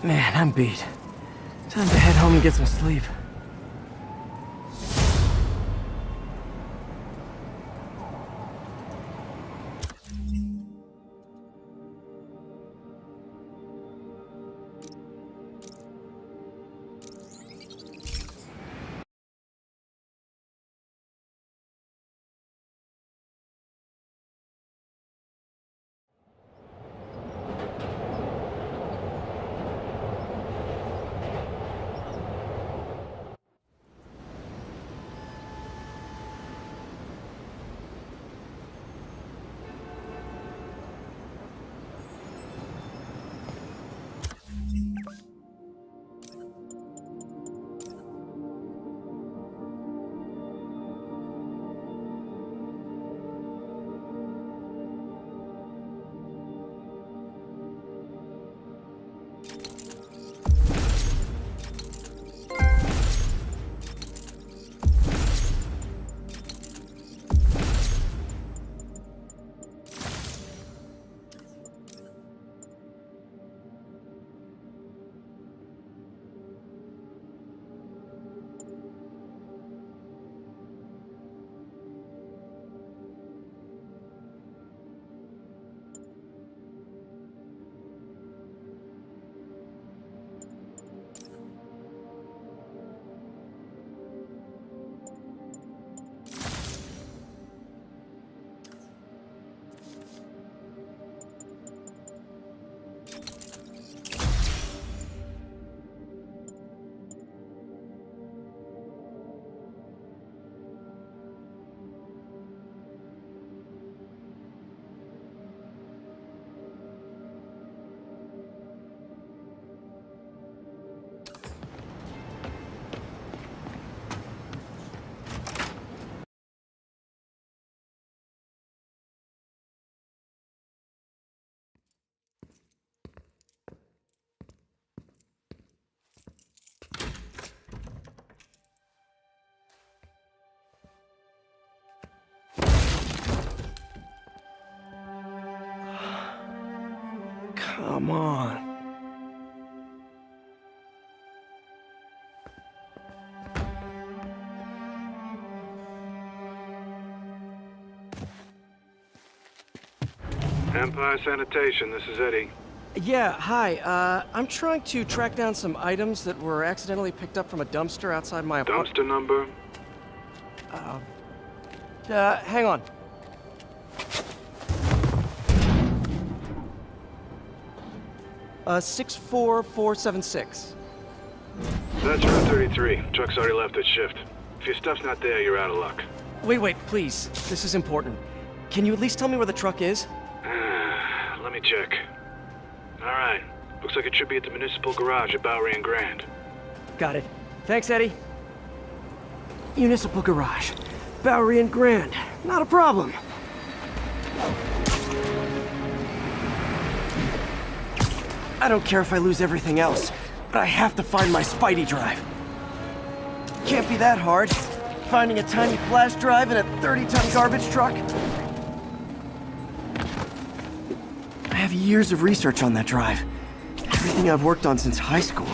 Man, I'm beat. Time to head home and get some sleep. Come on. Empire Sanitation, this is Eddie. Yeah, hi. I'm trying to track down some items that were accidentally picked up from a dumpster outside my apartment. Dumpster number? Hang on. Uh, 64476. That's route 33. Truck's already left its shift. If your stuff's not there, you're out of luck. Wait, please. This is important. Can you at least tell me where the truck is? Let me check. Alright. Looks like it should be at the municipal garage at Bowery and Grand. Got it. Thanks, Eddie. Municipal garage. Bowery and Grand. Not a problem. I don't care if I lose everything else, but I have to find my Spidey drive. Can't be that hard. Finding a tiny flash drive in a 30-ton garbage truck. I have years of research on that drive. Everything I've worked on since high school.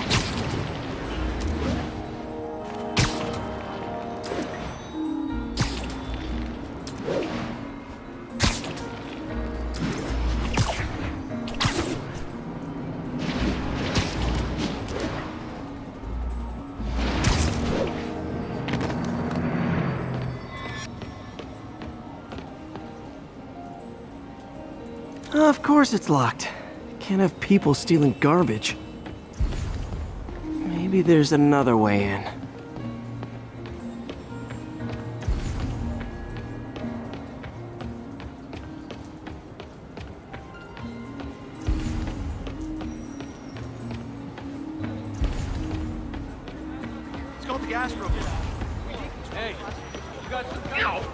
Of course it's locked. Can't have people stealing garbage. Maybe there's another way in. Let's go to the gas room. Hey, you got some gas?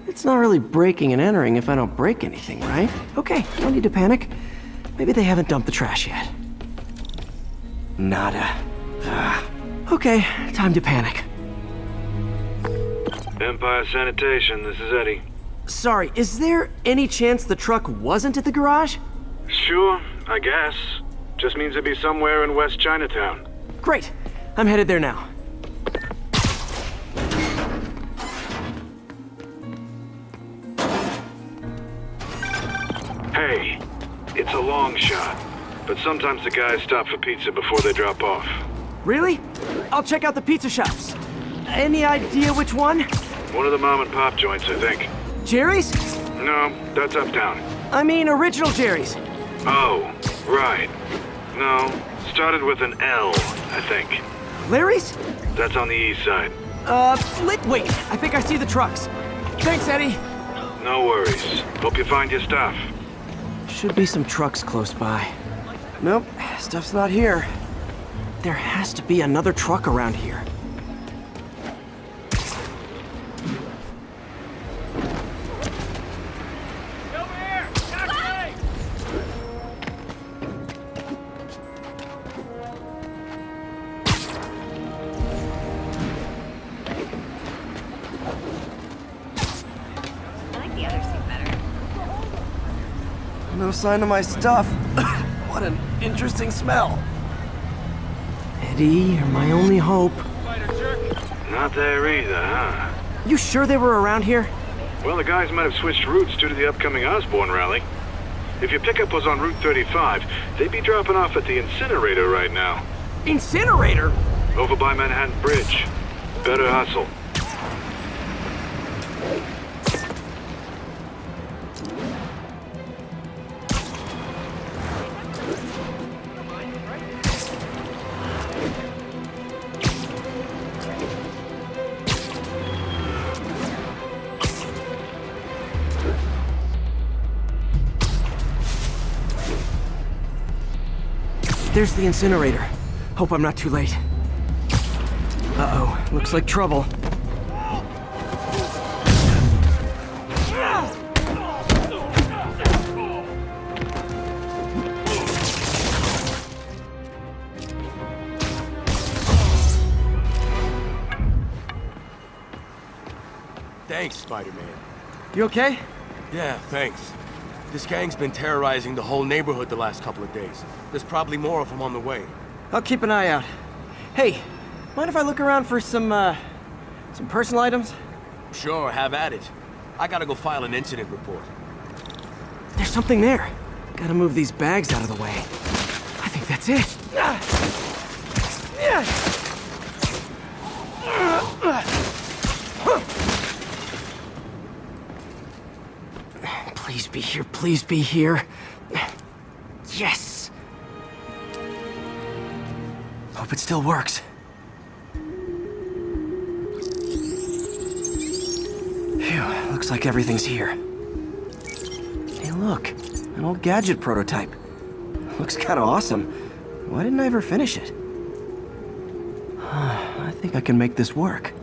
It's not really breaking and entering if I don't break anything, right? Okay, no need to panic. Maybe they haven't dumped the trash yet. Nada. Okay, time to panic. Empire Sanitation, this is Eddie. Sorry, is there any chance the truck wasn't at the garage? Sure, I guess. Just means it'd be somewhere in West Chinatown. Great, I'm headed there now. Hey, it's a long shot, but sometimes the guys stop for pizza before they drop off. Really? I'll check out the pizza shops. Any idea which one? One of the mom and pop joints, I think. Jerry's? No, that's uptown. I mean original Jerry's. Oh, right. No, started with an L, I think. Larry's? That's on the east side. Wait, I think I see the trucks. Thanks, Eddie. No worries. Hope you find your stuff. Should be some trucks close by. Nope, stuff's not here. There has to be another truck around here. No sign of my stuff. What an interesting smell. Eddie, you're my only hope. Not there either, huh? You sure they were around here? Well, the guys might have switched routes due to the upcoming Osborne rally. If your pickup was on Route 35, they'd be dropping off at the incinerator right now. Incinerator? Over by Manhattan Bridge. Better hustle. There's the incinerator. Hope I'm not too late. Uh-oh, looks like trouble. Thanks, Spider-Man. You okay? Yeah, thanks. This gang's been terrorizing the whole neighborhood the last couple of days. There's probably more of them on the way. I'll keep an eye out. Hey, mind if I look around for some personal items? Sure, have at it. I gotta go file an incident report. There's something there. Gotta move these bags out of the way. I think that's it. Please be here, please be here. Yes! Hope it still works. Phew, looks like everything's here. Hey look, an old gadget prototype. Looks kinda awesome. Why didn't I ever finish it? I think I can make this work.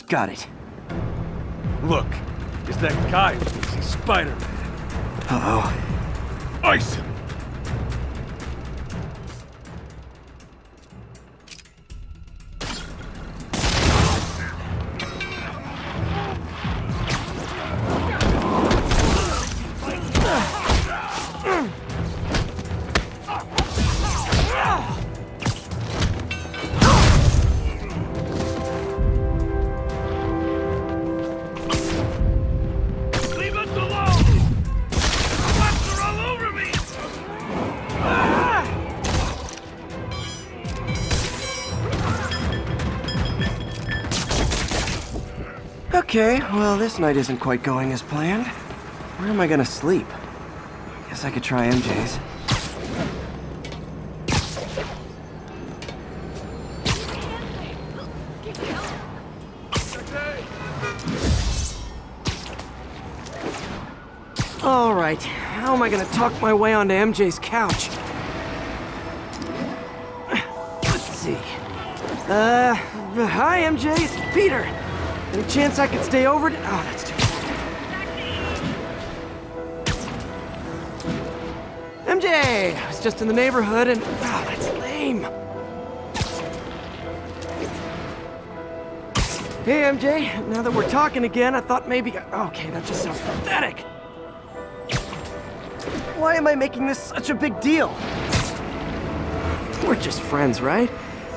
Got it. Look, it's that guy who thinks he's Spider-Man. Uh-oh. Ice him. Okay, well, this night isn't quite going as planned. Where am I gonna sleep? Guess I could try MJ's. All right, how am I gonna talk my way onto MJ's couch? Let's see. Hi MJ, it's Peter. Any chance I could stay over to— oh, that's too bad. MJ, I was just in the neighborhood and— oh, that's lame. Hey MJ, now that we're talking again, I thought maybe— okay, that just sounds pathetic. Why am I making this such a big deal? We're just friends, right?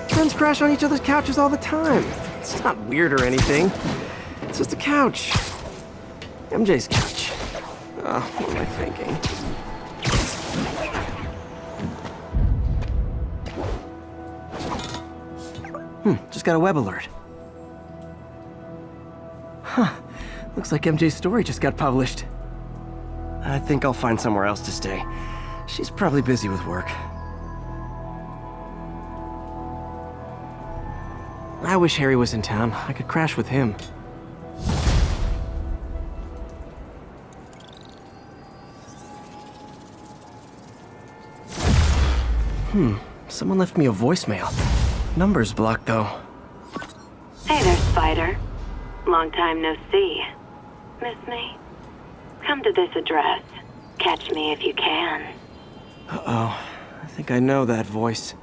Friends crash on each other's couches all the time. It's not weird or anything. It's just a couch. MJ's couch. Oh, what am I thinking? Just got a web alert. Huh. Looks like MJ's story just got published. I think I'll find somewhere else to stay. She's probably busy with work. I wish Harry was in town. I could crash with him. Someone left me a voicemail. Number's blocked, though. Hey there, Spider. Long time no see. Miss me? Come to this address. Catch me if you can. Uh-oh. I think I know that voice.